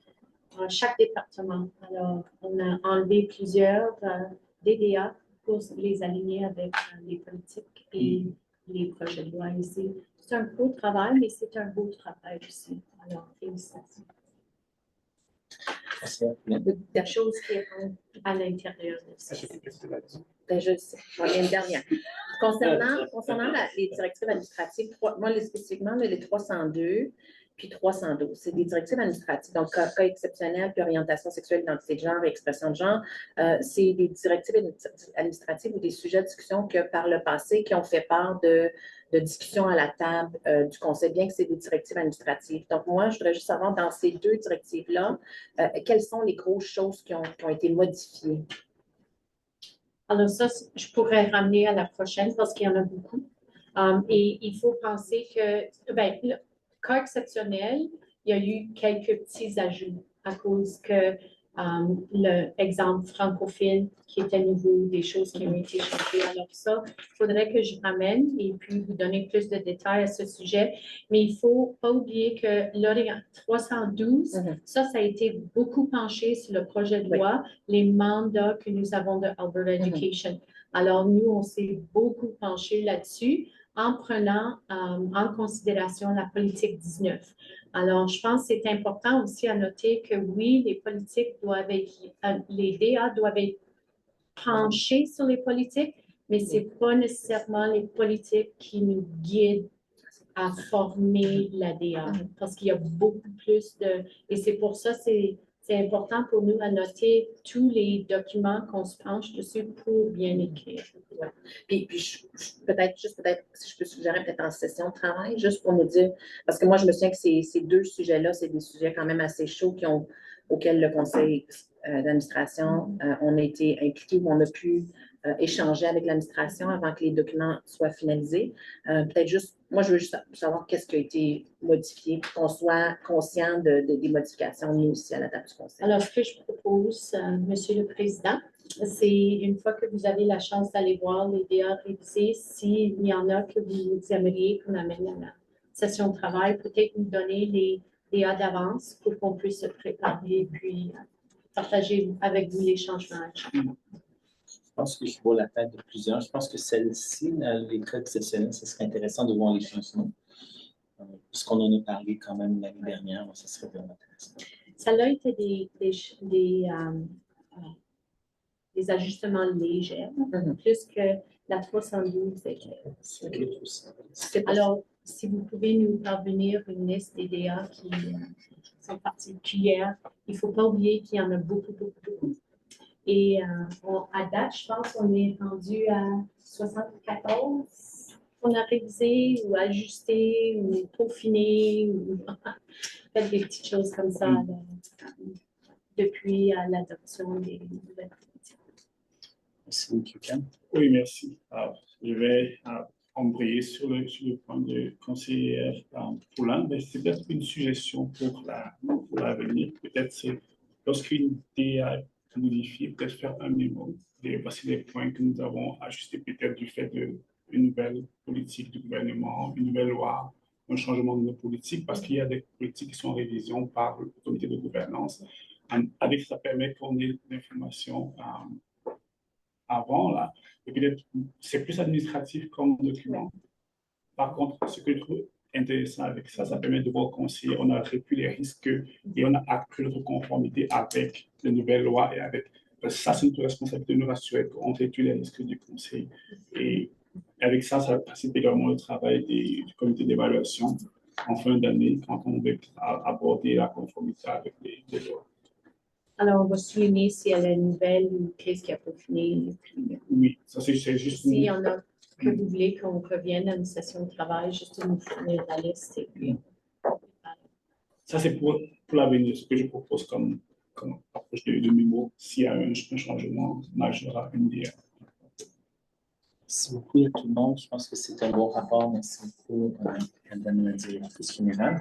chaque département. Alors, on a enlevé plusieurs DDA pour les aligner avec les politiques et les projets de loi ici. C'est un beau travail, mais c'est un beau travail aussi. Alors, félicitations. Il y a des choses qui sont à l'intérieur de ça. Ben, je sais. Il y a une dernière. Concernant les directives administratives, moi, spécifiquement, les 302 puis 312, c'est des directives administratives. Donc, cas exceptionnel, puis orientation sexuelle, identité de genre et expression de genre, c'est des directives administratives ou des sujets de discussion que par le passé, qui ont fait part de discussions à la table du Conseil, bien que c'est des directives administratives. Donc, moi, je voudrais juste savoir, dans ces deux directives-là, quelles sont les grosses choses qui ont été modifiées? Alors ça, je pourrais ramener à la prochaine parce qu'il y en a beaucoup. Et il faut penser que, le cas exceptionnel, il y a eu quelques petits ajouts à cause que l'exemple francophile qui était nouveau, des choses qui ont été changées. Alors ça, il faudrait que je ramène et puis vous donner plus de détails à ce sujet. Mais il ne faut pas oublier que l'ORIA 312, ça a été beaucoup penché sur le projet de loi, les mandats que nous avons de Alberta Education. Alors nous, on s'est beaucoup penché là-dessus en prenant en considération la politique 19. Alors, je pense que c'est important aussi à noter que oui, les politiques doivent être, les DA doivent être penchés sur les politiques, mais ce n'est pas nécessairement les politiques qui nous guident à former la DA, parce qu'il y a beaucoup plus de... Et c'est pour ça c'est important pour nous à noter tous les documents qu'on se penche dessus pour bien écrire. Ouais. Puis peut-être, si je peux suggérer peut-être en session de travail, juste pour nous dire, parce que moi, je me souviens que ces deux sujets-là, c'est des sujets quand même assez chauds auxquels le conseil d'administration, on a été impliqué, où on a pu échanger avec l'administration avant que les documents soient finalisés. Peut-être juste, moi, je veux juste savoir qu'est-ce qui a été modifié, pour qu'on soit conscient des modifications, nous aussi, à la table du conseil. Alors, ce que je propose, Monsieur le Président, c'est une fois que vous avez la chance d'aller voir les DA révisés, s'il y en a que vous aimeriez qu'on amène à la session de travail, peut-être nous donner les DA d'avance pour qu'on puisse se préparer et puis partager avec vous les changements. Je pense qu'il vaut la peine de plusieurs. Je pense que celle-ci, les cas exceptionnels, ce serait intéressant de voir les changements. Puisqu'on en a parlé quand même l'année dernière, ça serait vraiment intéressant. Ça a été des ajustements légers, plus que la 312 était. Alors, si vous pouvez nous parvenir une liste des DA qui sont particulières, il ne faut pas oublier qu'il y en a beaucoup, beaucoup, beaucoup. Et à date, je pense qu'on est rendu à 74 qu'on a révisé ou ajusté ou peaufiné ou fait des petites choses comme ça là, depuis l'adoption des nouvelles politiques. Merci beaucoup, Ken. Oui, merci. Je vais embrayer sur le point de conseillère Poulin, mais c'est peut-être une suggestion pour l'avenir. Peut-être c'est lorsqu'une DA est modifiée, peut-être faire un mémo. Et voici les points que nous avons ajustés peut-être du fait d'une nouvelle politique du gouvernement, une nouvelle loi, un changement de nos politiques, parce qu'il y a des politiques qui sont en révision par le comité de gouvernance. Avec ça permet qu'on ait l'information avant, là, et peut-être c'est plus administratif comme document. Par contre, ce que je trouve intéressant avec ça, ça permet de voir qu'on on a réduit les risques et on a accru notre conformité avec les nouvelles lois et avec. Ça, c'est notre responsabilité de nous rassurer qu'on réduit les risques du conseil. Et avec ça, ça facilite également le travail du comité d'évaluation en fin d'année quand on veut aborder la conformité avec les lois. Alors, on va souligner s'il y a une nouvelle ou qu'est-ce qui a peaufiné. Oui, ça c'est juste. S'il y en a que vous voulez qu'on revienne à une session de travail, juste nous fournir la liste. Et puis, ça, c'est pour l'avenir, ce que je propose comme approche de mémo, s'il y a un changement majeur à une DA. Merci beaucoup à tout le monde. Je pense que c'est un bon rapport. Merci beaucoup, Madame la directrice générale.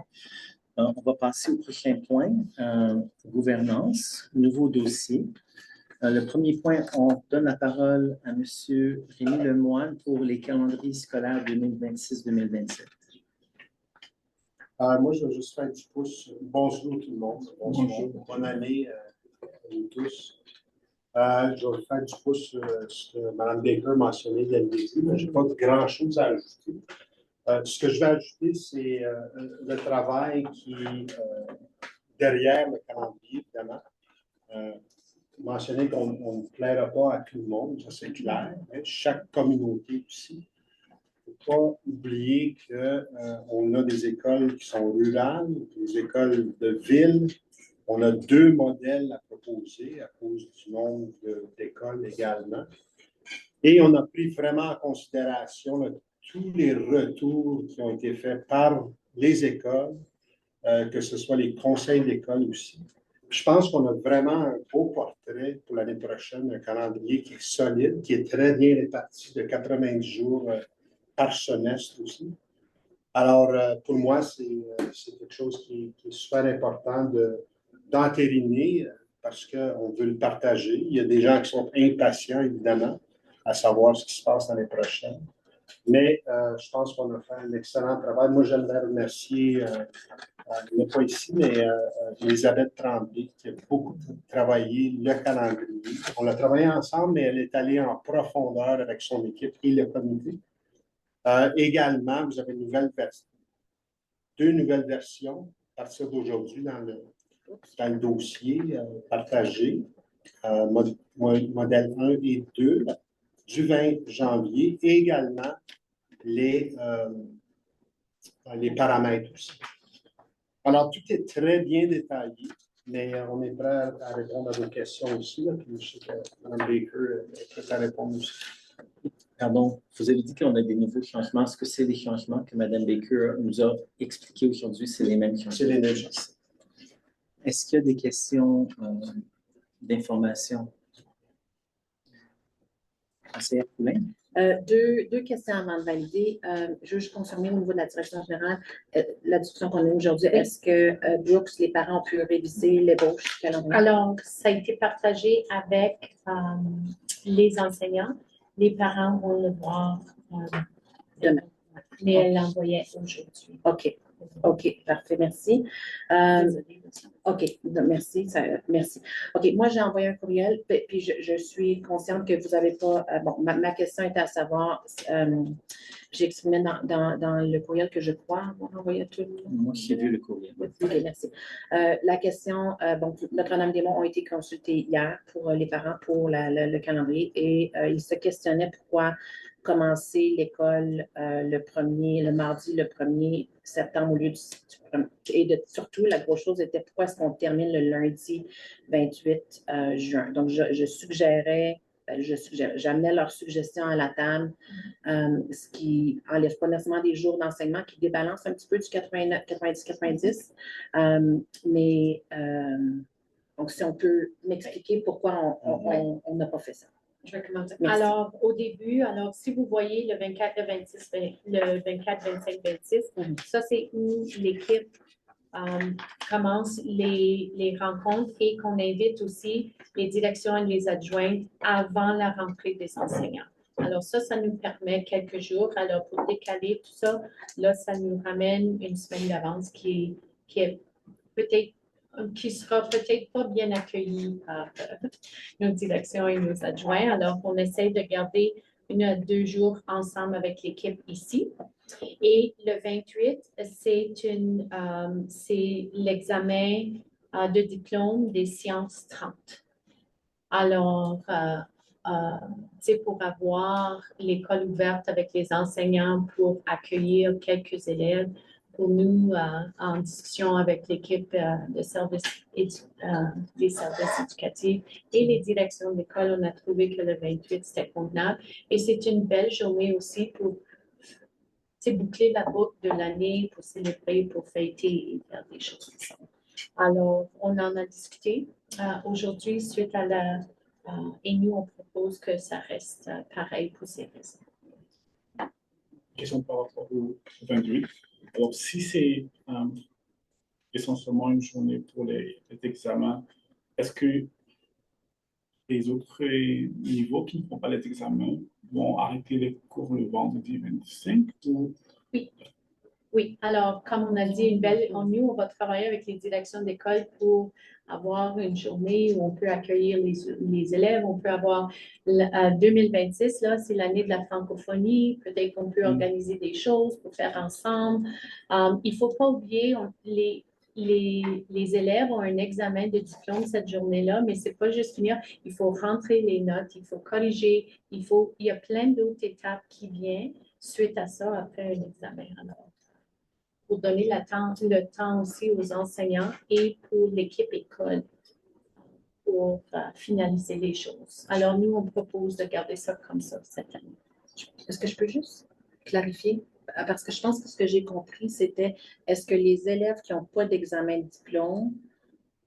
On va passer au prochain point, gouvernance, nouveau dossier. Le premier point, on donne la parole à M. Rémi Lemoine pour les calendriers scolaires 2026-2027. Moi, je vais juste faire un petit pouce. Bonjour tout le monde. Bonjour. Bonne année à vous tous. Je vais faire du pouce sur ce que Mme Baker mentionnait dès le début, mais je n'ai pas grand-chose à ajouter. Ce que je vais ajouter, c'est le travail qui est derrière le calendrier, évidemment. Mentionner qu'on ne plaira pas à tout le monde, ça c'est clair, mais chaque communauté aussi. Il ne faut pas oublier qu'on a des écoles qui sont rurales, des écoles de ville. On a deux modèles à proposer à cause du nombre d'écoles également. Et on a pris vraiment en considération tous les retours qui ont été faits par les écoles, que ce soit les conseils d'école aussi. Je pense qu'on a vraiment un beau portrait pour l'année prochaine, un calendrier qui est solide, qui est très bien réparti de 90 jours par semestre aussi. Alors, pour moi, c'est quelque chose qui est super important d'entériner parce qu'on veut le partager. Il y a des gens qui sont impatients, évidemment, à savoir ce qui se passe l'année prochaine. Mais je pense qu'on a fait un excellent travail. Moi, j'aimerais remercier, elle n'est pas ici, mais Elisabeth Tremblay, qui a beaucoup travaillé le calendrier. On l'a travaillé ensemble, mais elle est allée en profondeur avec son équipe et le comité. Également, vous avez deux nouvelles versions à partir d'aujourd'hui dans le dossier partagé, modèle 1 et 2, du 20 janvier, et également les paramètres aussi. Alors, tout est très bien détaillé, mais on est prêt à répondre à vos questions aussi. Là, puis je sais que Mme Baker est prête à répondre aussi. Pardon, vous avez dit qu'on a des nouveaux changements. Est-ce que c'est des changements que Mme Baker nous a expliqués aujourd'hui? C'est les mêmes changements? C'est les mêmes changements. Est-ce qu'il y a des questions d'information? Conseillère Poulin? Deux questions avant de valider. Je veux juste confirmer au niveau de la direction générale la discussion qu'on a aujourd'hui. Est-ce que Brooks, les parents ont pu réviser l'ébauche calendrier? Alors, ça a été partagé avec les enseignants. Les parents vont le voir demain. Mais elle l'envoyait aujourd'hui. OK, parfait, merci. OK, merci. Merci. OK, moi, j'ai envoyé un courriel, puis je suis consciente que vous n'avez pas... bon, ma question était à savoir, j'ai exprimé dans le courriel que je crois avoir envoyé à tout le monde. Moi, j'ai vu le courriel. OK, merci. La question, bon, Notre-Dame des Monts ont été consultés hier pour les parents pour le calendrier et ils se questionnaient pourquoi commencer l'école le mardi le 1er septembre au lieu surtout, la grosse chose était pourquoi est-ce qu'on termine le lundi 28 juin. Donc, j'amenais leurs suggestions à la table, ce qui n'enlève pas nécessairement des jours d'enseignement, qui débalance un petit peu du 90-90. Donc, si on peut m'expliquer pourquoi on n'a pas fait ça. Je vais commencer. Merci. Alors, au début, si vous voyez le 24, le 26, le 24, 25, 26, ça, c'est où l'équipe commence les rencontres et qu'on invite aussi les directions et les adjointes avant la rentrée des enseignants. Alors, ça nous permet quelques jours. Alors, pour décaler tout ça, là, ça nous ramène une semaine d'avance qui sera peut-être pas bien accueilli par nos directions et nos adjoints. Alors, on essaie de garder 1 à 2 jours ensemble avec l'équipe ici. Et le 28, c'est l'examen de diplôme des sciences 30. Alors, c'est pour avoir l'école ouverte avec les enseignants pour accueillir quelques élèves. Pour nous, en discussion avec l'équipe des services éducatifs et les directions d'école, on a trouvé que le 28, c'était convenable. Et c'est une belle journée aussi pour boucler la boucle de l'année, pour célébrer, pour fêter et faire des choses ensemble. Alors, on en a discuté aujourd'hui suite à et nous, on propose que ça reste pareil pour ces raisons. Question par rapport au 28. Alors, si c'est essentiellement une journée pour les examens, est-ce que les autres niveaux qui ne font pas les examens vont arrêter les cours le vendredi 25? Oui. Alors, comme on a dit, nous, on va travailler avec les directions d'école pour avoir une journée où on peut accueillir les élèves. On peut avoir 2026, là, c'est l'année de la francophonie. Peut-être qu'on peut organiser des choses pour faire ensemble. Il ne faut pas oublier, les élèves ont un examen de diplôme cette journée-là, mais ce n'est pas juste finir. Il faut rentrer les notes, il faut corriger, il y a plein d'autres étapes qui viennent suite à ça après un examen. Alors, pour donner le temps aussi aux enseignants et pour l'équipe école pour finaliser les choses. Alors, nous, on propose de garder ça comme ça cette année. Est-ce que je peux juste clarifier? Parce que je pense que ce que j'ai compris, c'était est-ce que les élèves qui n'ont pas d'examen de diplôme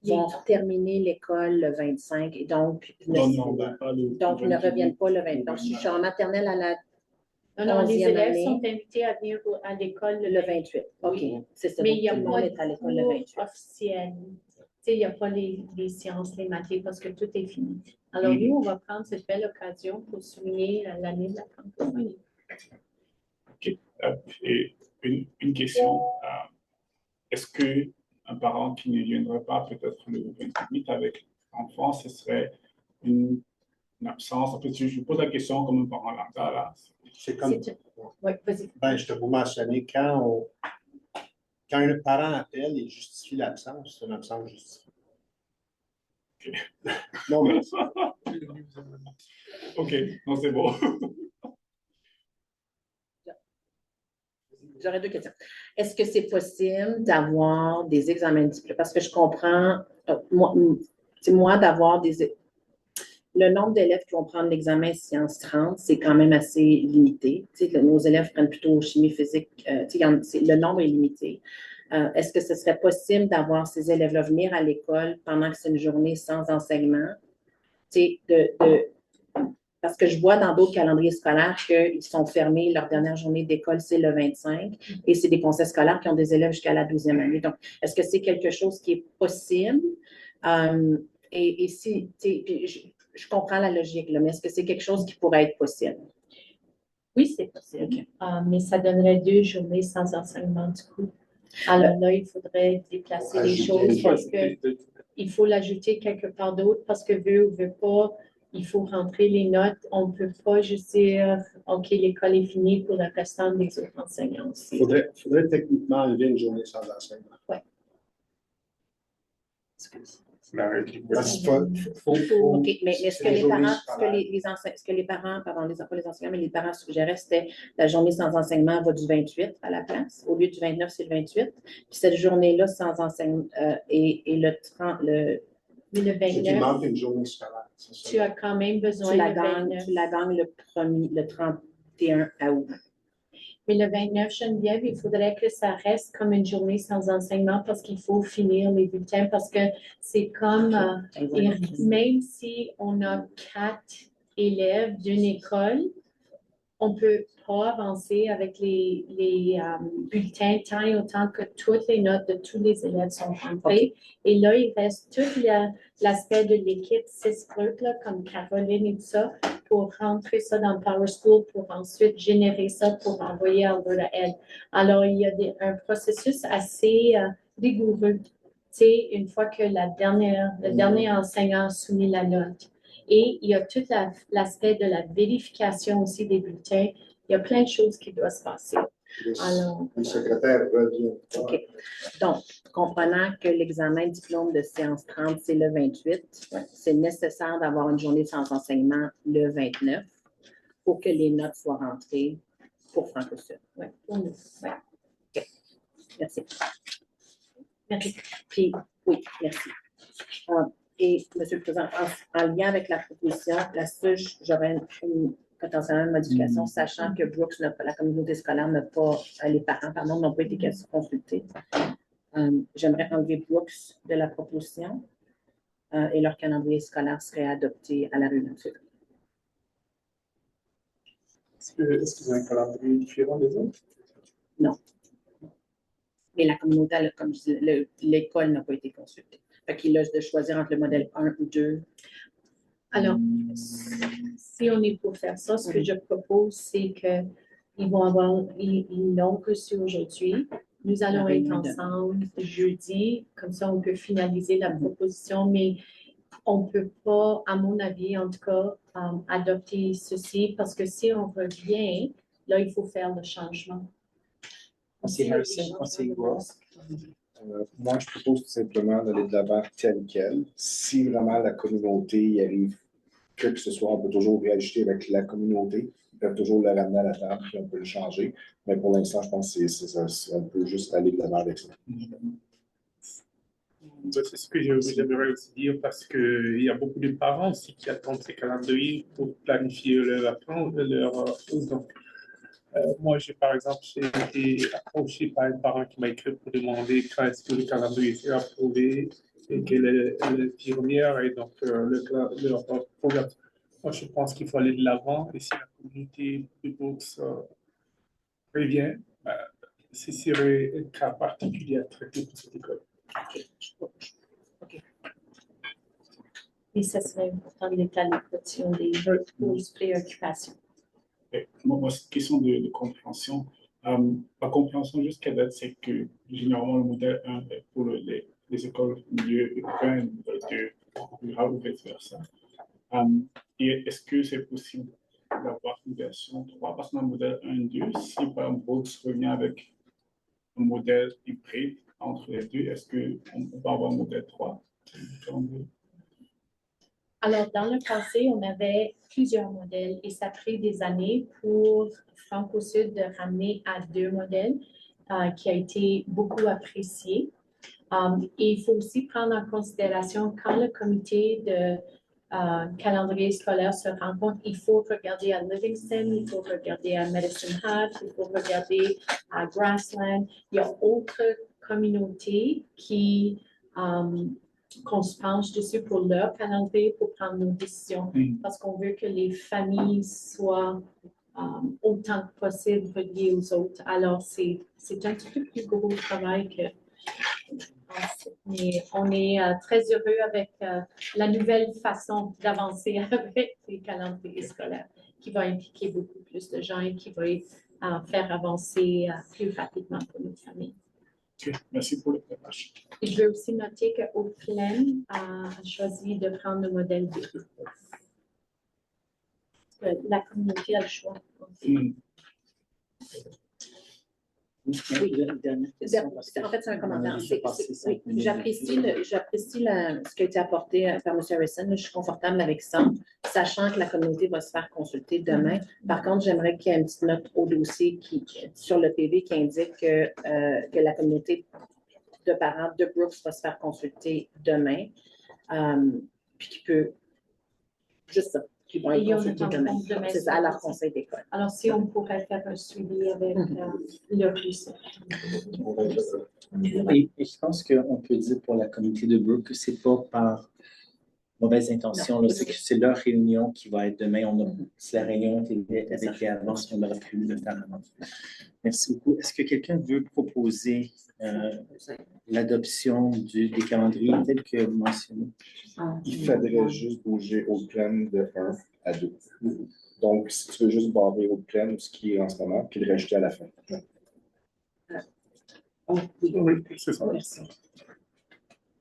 vont terminer l'école le 25 et donc ne reviennent pas le 20. Donc, si je suis en maternelle à la non, les élèves sont invités à venir à l'école le 28. OK. Oui. C'est ça. Mais il n'y a pas de cours officiel. Il n'y a pas les sciences, les matières, parce que tout est fini. Alors, nous, on va prendre cette belle occasion pour souligner l'année de la francophonie. OK. Et une question. Est-ce qu'un parent qui ne viendrait pas peut-être le 28 avec l'enfant, ce serait une absence? En fait, je pose la question comme un parent lambda, là. C'est comme. Oui, vas-y. Je te vous mentionner, quand un parent appelle et justifie l'absence, c'est une absence justifiée. OK. Non, mais. OK, non, c'est bon. J'aurais 2 questions. Est-ce que c'est possible d'avoir des examens de diplôme? Parce que je comprends, moi d'avoir le nombre d'élèves qui vont prendre l'examen sciences 30, c'est quand même assez limité. Nos élèves prennent plutôt chimie, physique. Le nombre est limité. Est-ce que ce serait possible d'avoir ces élèves-là venir à l'école pendant que c'est une journée sans enseignement? Parce que je vois dans d'autres calendriers scolaires qu'ils sont fermés, leur dernière journée d'école, c'est le 25, et c'est des conseils scolaires qui ont des élèves jusqu'à la 12e année. Donc, est-ce que c'est quelque chose qui est possible? Et si, je comprends la logique, là, mais est-ce que c'est quelque chose qui pourrait être possible? Oui, c'est possible. Okay. Mais ça donnerait 2 journées sans enseignement du coup. Alors là, il faudrait déplacer les choses parce qu'il faut l'ajouter quelque part d'autre parce que veut ou veut pas, il faut rentrer les notes. On ne peut pas juste dire OK, l'école est finie pour le restant des autres enseignants aussi. Il faudrait techniquement enlever une journée sans enseignement. Oui. la règle. Parce qu'il faut OK, mais ce que les les journées parents, scolaires. ce que les parents, pardon, pas les enseignants, mais les parents suggéraient, c'était la journée sans enseignement va du 28 à la place. Au lieu du 29, c'est le 28. Puis cette journée-là sans enseignement et le 30, Mais le C'est qu'il 29, manque une journée scolaire. C'est ça. tu as quand même besoin tu la le gagnes, 29. tu la gagnes le 31 août. Mais le 29, Geneviève, il faudrait que ça reste comme une journée sans enseignement parce qu'il faut finir les bulletins parce que c'est comme, et même si on a 4 élèves d'une école, on ne peut pas avancer avec les bulletins tant et autant que toutes les notes de tous les élèves sont rentrées. Et là, il reste tout l'aspect de l'équipe 6 groupes, là, comme Caroline et tout ça, pour rentrer ça dans PowerSchool, pour ensuite générer ça pour envoyer à Alberta Ed. Alors, il y a un processus assez rigoureux. Tu sais, une fois que le dernier enseignant a soumis la note. Et il y a tout l'aspect de la vérification aussi des bulletins. Il y a plein de choses qui doivent se passer. Alors, Le secrétaire revient. OK. Donc, comprenant que l'examen diplôme de séance 30, c'est le 28, c'est nécessaire d'avoir une journée sans enseignement le 29 pour que les notes soient rentrées pour Franco-Sud. oui, pour nous. Ouais. OK. Merci. Merci. Puis, oui, merci. Et, M. le Président, en lien avec la proposition, la SUGE, j'aurais une potentielle modification, sachant que Brooks, la communauté scolaire n'a pas, les parents, pardon, n'ont pas été consultés. J'aimerais enlever Brooks de la proposition et leur calendrier scolaire serait adopté à la réunion de février. Est-ce que vous avez un calendrier différent des autres? Non. Mais la communauté, comme je dis, l'école n'a pas été consultée. Fait qu'il a de choisir entre le modèle 1 ou 2. Alors, si on est pour faire ça, ce que je propose, c'est qu'ils vont avoir, ils l'ont reçu aujourd'hui. Nous allons être ensemble jeudi, comme ça on peut finaliser la proposition, mais on ne peut pas, à mon avis en tout cas, adopter ceci parce que si on revient, là, il faut faire le changement. Conseiller Harrison, conseiller Ross. Moi, je propose tout simplement d'aller de l'avant tel quel. Si vraiment la communauté y arrive, que ce soit, on peut toujours réajuster avec la communauté. Ils peuvent toujours le ramener à la table, puis on peut le changer. Mais pour l'instant, je pense qu'on peut juste aller de l'avant avec ça. C'est ce que j'aimerais aussi dire parce qu'il y a beaucoup de parents aussi qui attendent ces calendriers pour planifier leur vacances. Donc, moi, par exemple, j'ai été approché par un parent qui m'a écrit pour demander quand est-ce que le calendrier est approuvé et quelle est l'infirmière et donc leur programme. Moi, je pense qu'il faut aller de l'avant et si la communauté de bourse revient, ce serait un cas particulier à traiter pour cette école. OK. Et ça serait important d'étaler des grosses préoccupations. Moi, c'est une question de compréhension. La compréhension jusqu'à date, c'est que généralement le modèle 1 est pour les écoles milieu urbain, le modèle 2 rural ou vice-versa. Et est-ce que c'est possible d'avoir une version 3? Parce que dans le modèle 1 et 2, si par exemple Brooks revient avec un modèle hybride entre les deux, est-ce qu'on peut avoir un modèle 3? Alors, dans le passé, on avait plusieurs modèles et ça a pris des années pour Franco-Sud de ramener à 2 modèles qui a été beaucoup apprécié. Et il faut aussi prendre en considération quand le comité de calendrier scolaire se rencontre, il faut regarder à Livingston, il faut regarder à Medicine Hat, il faut regarder à Grassland. Il y a d'autres communautés qu'on se penche dessus pour leur calendrier pour prendre nos décisions parce qu'on veut que les familles soient autant que possible reliées aux autres. Alors, c'est un petit peu plus gros travail que... Mais on est très heureux avec la nouvelle façon d'avancer avec les calendriers scolaires qui va impliquer beaucoup plus de gens et qui va faire avancer plus rapidement pour nos familles. Okay, merci pour le partage. Je veux aussi noter que Oakland a choisi de prendre le modèle 2. La communauté a le choix. Oui, Une dernière question. parce que En fait, c'est un on a commentaire. déjà passé 5 minutes. J'apprécie ce qui a été apporté par M. Harrison. Je suis confortable avec ça, sachant que la communauté va se faire consulter demain. Par contre, j'aimerais qu'il y ait une petite note au dossier sur le PV qui indique que la communauté de parents de Brooks va se faire consulter demain. Puis qui peut. Juste ça. Qui vont Et être il y en a consultés un demain. compte demain C'est ça, à leur soir. conseil d'école. Alors, si on pourrait faire un suivi avec le plus. Et je pense qu'on peut dire pour la communauté de Brooke que c'est pas par mauvaise intention. C'est que c'est leur réunion qui va être demain. Si la réunion était avec les avances, on aurait pu le faire avant. Merci beaucoup. Est-ce que quelqu'un veut proposer l'adoption des calendriers tels que mentionnés? Il faudrait juste bouger au plan de 1 à 2. Donc, si tu veux juste barrer au plan ce qui est en ce moment, puis le rajouter à la fin. Oui, c'est ça. Merci.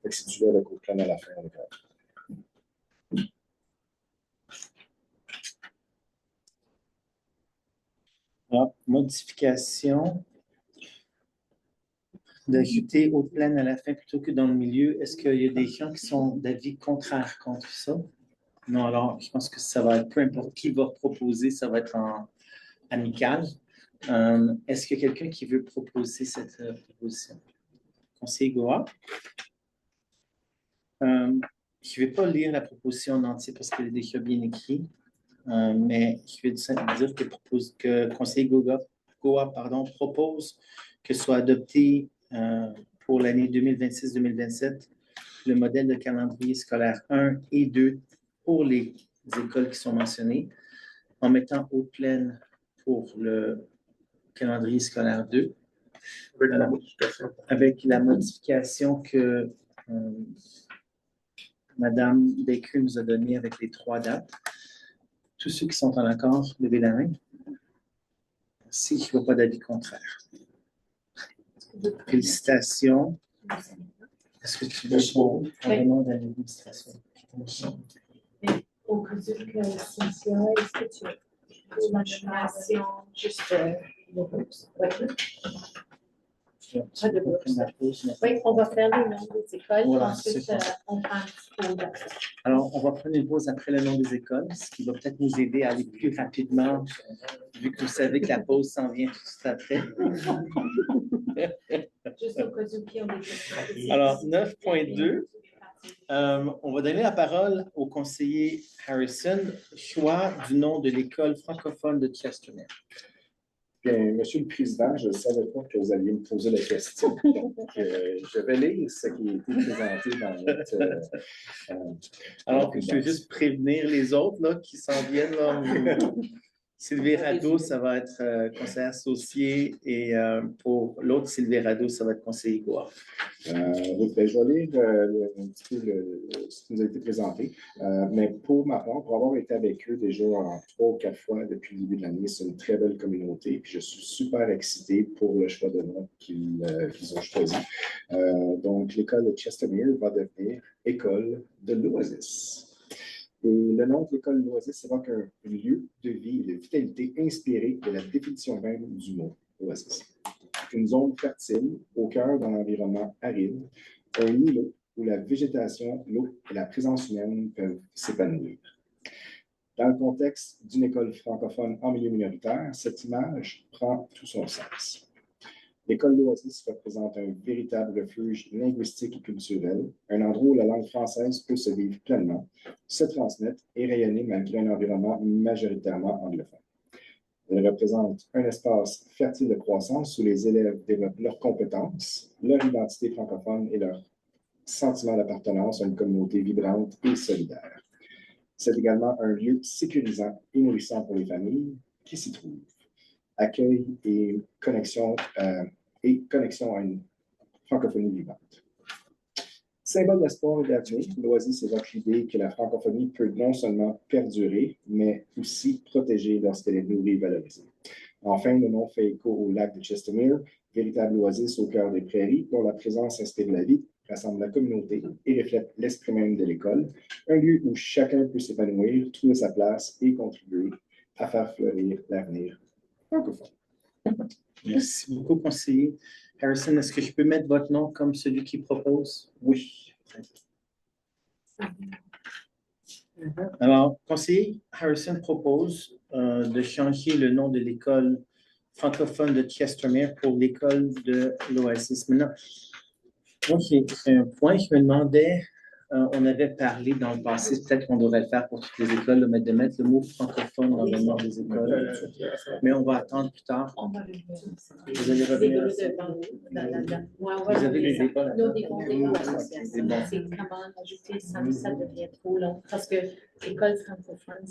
Fait que si tu veux avec au plan à la fin, on est correct. Modification d'ajouter au plan à la fin plutôt que dans le milieu. Est-ce qu'il y a des gens qui sont d'avis contraire contre ça? Non, alors je pense que ça va être, peu importe qui va proposer, ça va être en amical. Est-ce qu'il y a quelqu'un qui veut proposer cette proposition? Conseiller Goa? Je ne vais pas lire la proposition en entier parce qu'elle est déjà bien écrite, mais je vais dire que conseiller Goa propose que soit adopté pour l'année 2026-2027 le modèle de calendrier scolaire 1 et 2 pour les écoles qui sont mentionnées, en mettant haute plaine pour le calendrier scolaire 2. Avec la modification que Mme Baker nous a donnée avec les 3 dates. Tous ceux qui sont en accord, levez la main. Si je ne vois pas d'avis contraire. Félicitations. Est-ce que tu veux un nom d'administration? Au cas où que Cynthia, est-ce que tu veux la nomination juste oui, on va faire les noms des écoles. Voilà, ensuite, on prend un petit peu d'après. Alors, on va prendre une pause après le nom des écoles, ce qui va peut-être nous aider à aller plus rapidement, vu que vous savez que la pause s'en vient tout de suite après. Juste au cas où qui ont des questions. Alors, 9.2. On va donner la parole au conseiller Harrison, choix du nom de l'école francophone de Chestermere. Bien, Monsieur le Président, je ne savais pas que vous alliez me poser la question. Donc, je vais lire ce qui a été présenté dans notre. Alors, je veux juste prévenir les autres là, qui s'en viennent. Là, Sylvie Rado, ça va être conseiller associé et pour l'autre, Sylvie Rado, ça va être conseiller Goa. Oui, ben, je vais lire un petit peu ce qui nous a été présenté. Mais pour ma part, pour avoir été avec eux déjà 3 ou 4 fois depuis le début de l'année, c'est une très belle communauté. Puis je suis super excité pour le choix de nom qu'ils ont choisi. Donc, l'école de Chestermere va devenir école de l'Oasis. Et le nom de l'école de l'Oasis évoque un lieu de vie et de vitalité inspiré de la définition même du mot Oasis. Une zone fertile au cœur d'un environnement aride, un îlot où la végétation, l'eau et la présence humaine peuvent s'épanouir. Dans le contexte d'une école francophone en milieu minoritaire, cette image prend tout son sens. L'école d'Oasis représente un véritable refuge linguistique et culturel, un endroit où la langue française peut se vivre pleinement, se transmettre et rayonner malgré un environnement majoritairement anglophone. Elle représente un espace fertile de croissance où les élèves développent leurs compétences, leur identité francophone et leur sentiment d'appartenance à une communauté vibrante et solidaire. C'est également un lieu sécurisant et nourrissant pour les familles qui s'y trouvent. Accueil et connexion à une francophonie vivante. Symbole d'espoir et d'avenir, l'Oasis évoque l'idée que la francophonie peut non seulement perdurer, mais aussi protéger lorsqu'elle est nourrie et valorisée. Enfin, le nom fait écho au lac de Chestermere, véritable oasis au cœur des prairies, dont la présence inspire la vie, rassemble la communauté et reflète l'esprit même de l'école, un lieu où chacun peut s'épanouir, trouver sa place et contribuer à faire fleurir l'avenir francophone. Merci beaucoup, conseiller Harrison. Est-ce que je peux mettre votre nom comme celui qui propose? Oui. Alors, conseiller Harrison propose de changer le nom de l'école francophone de Chestermere pour l'école de l'Oasis. Maintenant, moi, c'est un point, je me demandais, on avait parlé dans le passé, peut-être qu'on devrait le faire pour toutes les écoles, de mettre le mot francophone dans le nom des écoles, mais on va attendre plus tard. On va revenir. Vous allez revenir à ça? Vous avez les écoles? Nos débordés, C'est c'est bon. comment ajouter ça devient trop long. Parce que l'école francophone,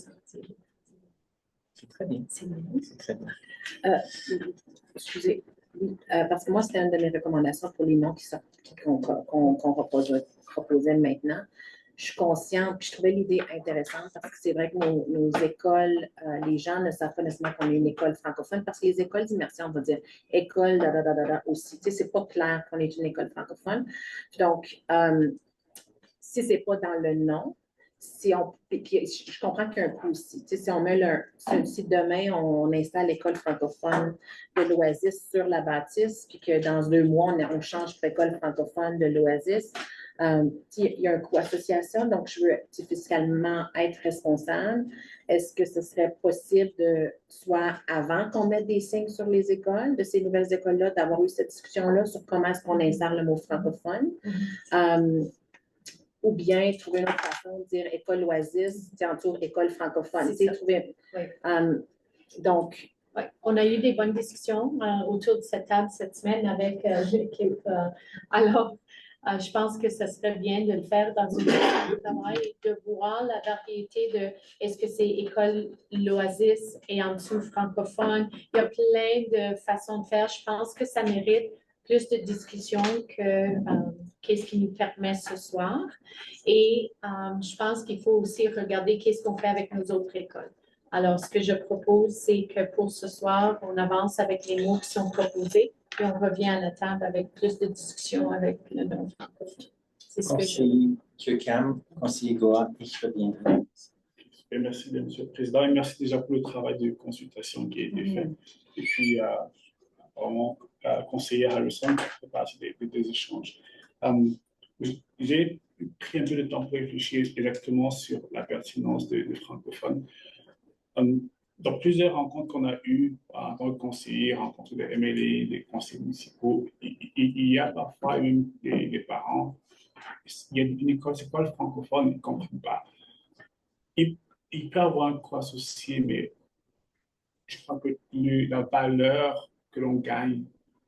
C'est très bien. c'est long. C'est très bien. Excusez, oui, parce que moi, c'était une de mes recommandations pour les noms qu'on proposait maintenant. Je suis consciente, puis je trouvais l'idée intéressante parce que c'est vrai que nos écoles, les gens ne savent pas nécessairement qu'on est une école francophone parce que les écoles d'immersion, on va dire école, aussi. Tu sais, c'est pas clair qu'on est une école francophone. Donc, si c'est pas dans le nom, puis je comprends qu'il y a un coût aussi. Tu sais, si on met si demain on installe l'école francophone de l'Oasis sur la bâtisse, puis que dans 2 mois, on change pour l'école francophone de l'Oasis, il y a un coût associé à ça, donc je veux fiscalement être responsable. Est-ce que ce serait possible de, soit avant qu'on mette des signes sur les écoles, de ces nouvelles écoles-là, d'avoir eu cette discussion-là sur comment est-ce qu'on insère le mot francophone? Ou bien trouver une autre façon de dire école Oasis, tu entoures école francophone. Trouver, donc, oui, on a eu des bonnes discussions autour de cette table cette semaine avec l'équipe. Alors, je pense que ce serait bien de le faire dans une équipe de travail et de voir la variété de est-ce que c'est école l'Oasis et en dessous francophone. Il y a plein de façons de faire. Je pense que ça mérite plus de discussion que qu'est-ce qui nous permet ce soir. Et je pense qu'il faut aussi regarder qu'est-ce qu'on fait avec nos autres écoles. Alors, ce que je propose, c'est que pour ce soir, on avance avec les mots qui sont proposés, puis on revient à la table avec plus de discussion avec le nom francophone. C'est ce que je... Conseiller Kirkham, conseiller Goa, et je reviendrai. Et merci, Monsieur le Président, et merci déjà pour le travail de consultation qui a été fait. Et puis, vraiment, conseiller Harrison qui fait partie des échanges. J'ai pris un peu de temps pour réfléchir exactement sur la pertinence de francophone. Dans plusieurs rencontres qu'on a eues en tant que conseiller, rencontres des MLA, des conseils municipaux, il y a parfois même des parents. Il y a une école, c'est quoi le francophone, ils ne comprennent pas. Il peut y avoir un coût associé, mais je crois que la valeur que l'on gagne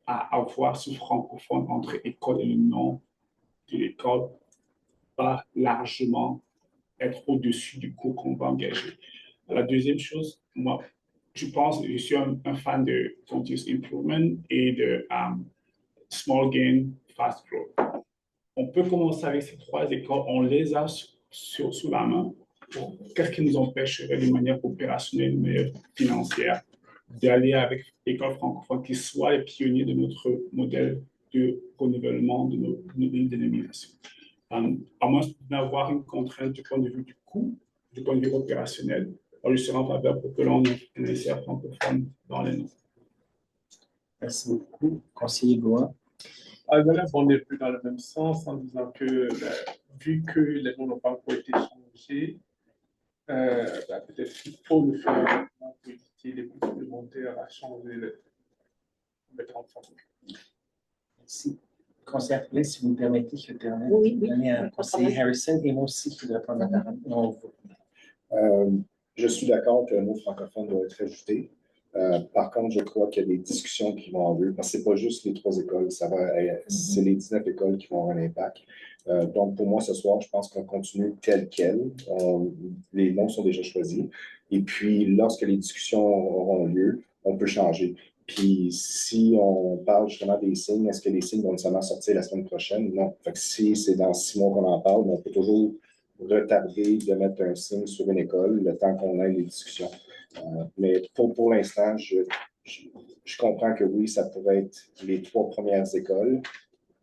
à avoir ce francophone entre école et le nom de l'école va largement être au-dessus du coût qu'on va engager. La deuxième chose, moi, je suis un fan de continuous improvement et de small gain, fast growth. On peut commencer avec ces 3 écoles, on les a sous la main. Qu'est-ce qui nous empêcherait de manière opérationnelle, de manière financière, d'aller avec l'école francophone qui soit les pionniers de notre modèle de renouvellement de nos dénominations. À moins d'avoir une contrainte du point de vue du coût, du point de vue opérationnel, on lui sera en faveur pour que l'on insère francophone dans les noms. Merci beaucoup, conseiller Goa. Voilà, on est plus dans le même sens en disant que, vu que les noms n'ont pas encore été changés, peut-être qu'il faut le faire pour éviter les coûts supplémentaires à changer le mettre en forme. Merci. Conseiller Appelé, si vous me permettez, je termine. Oui. Donner à conseiller Harrison et moi aussi, je voudrais prendre la parole. Je suis d'accord que le mot francophone doit être ajouté. Par contre, je crois qu'il y a des discussions qui vont avoir lieu, parce que ce n'est pas juste les 3 écoles, c'est les 19 écoles qui vont avoir un impact. Donc, pour moi, ce soir, je pense qu'on continue tel quel. Les noms sont déjà choisis. Et puis, lorsque les discussions auront lieu, on peut changer. Puis, si on parle justement des signes, est-ce que les signes vont nécessairement sortir la semaine prochaine? Non. Fait que si c'est dans 6 mois qu'on en parle, on peut toujours retarder de mettre un signe sur une école le temps qu'on ait les discussions. Mais pour l'instant, je comprends que oui, ça pourrait être les 3 premières écoles,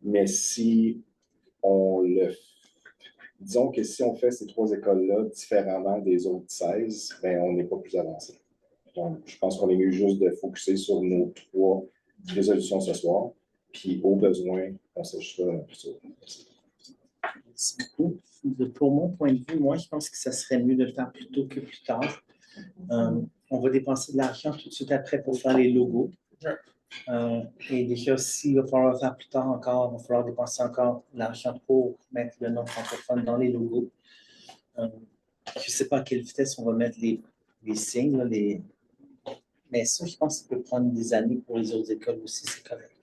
mais si on disons que si on fait ces 3 écoles-là différemment des autres 16, ben, on n'est pas plus avancé. Donc, je pense qu'on est mieux juste de focuser sur nos 3 résolutions ce soir, puis au besoin, on s'ajustera sur. Merci beaucoup. Pour mon point de vue, moi, je pense que ça serait mieux de le faire plus tôt que plus tard. On va dépenser de l'argent tout de suite après pour faire les logos. Et déjà, s'il va falloir le faire plus tard encore, il va falloir dépenser encore de l'argent pour mettre le nom francophone dans les logos. Je ne sais pas à quelle vitesse on va mettre les signes, là, mais ça, je pense que ça peut prendre des années pour les autres écoles aussi, c'est correct.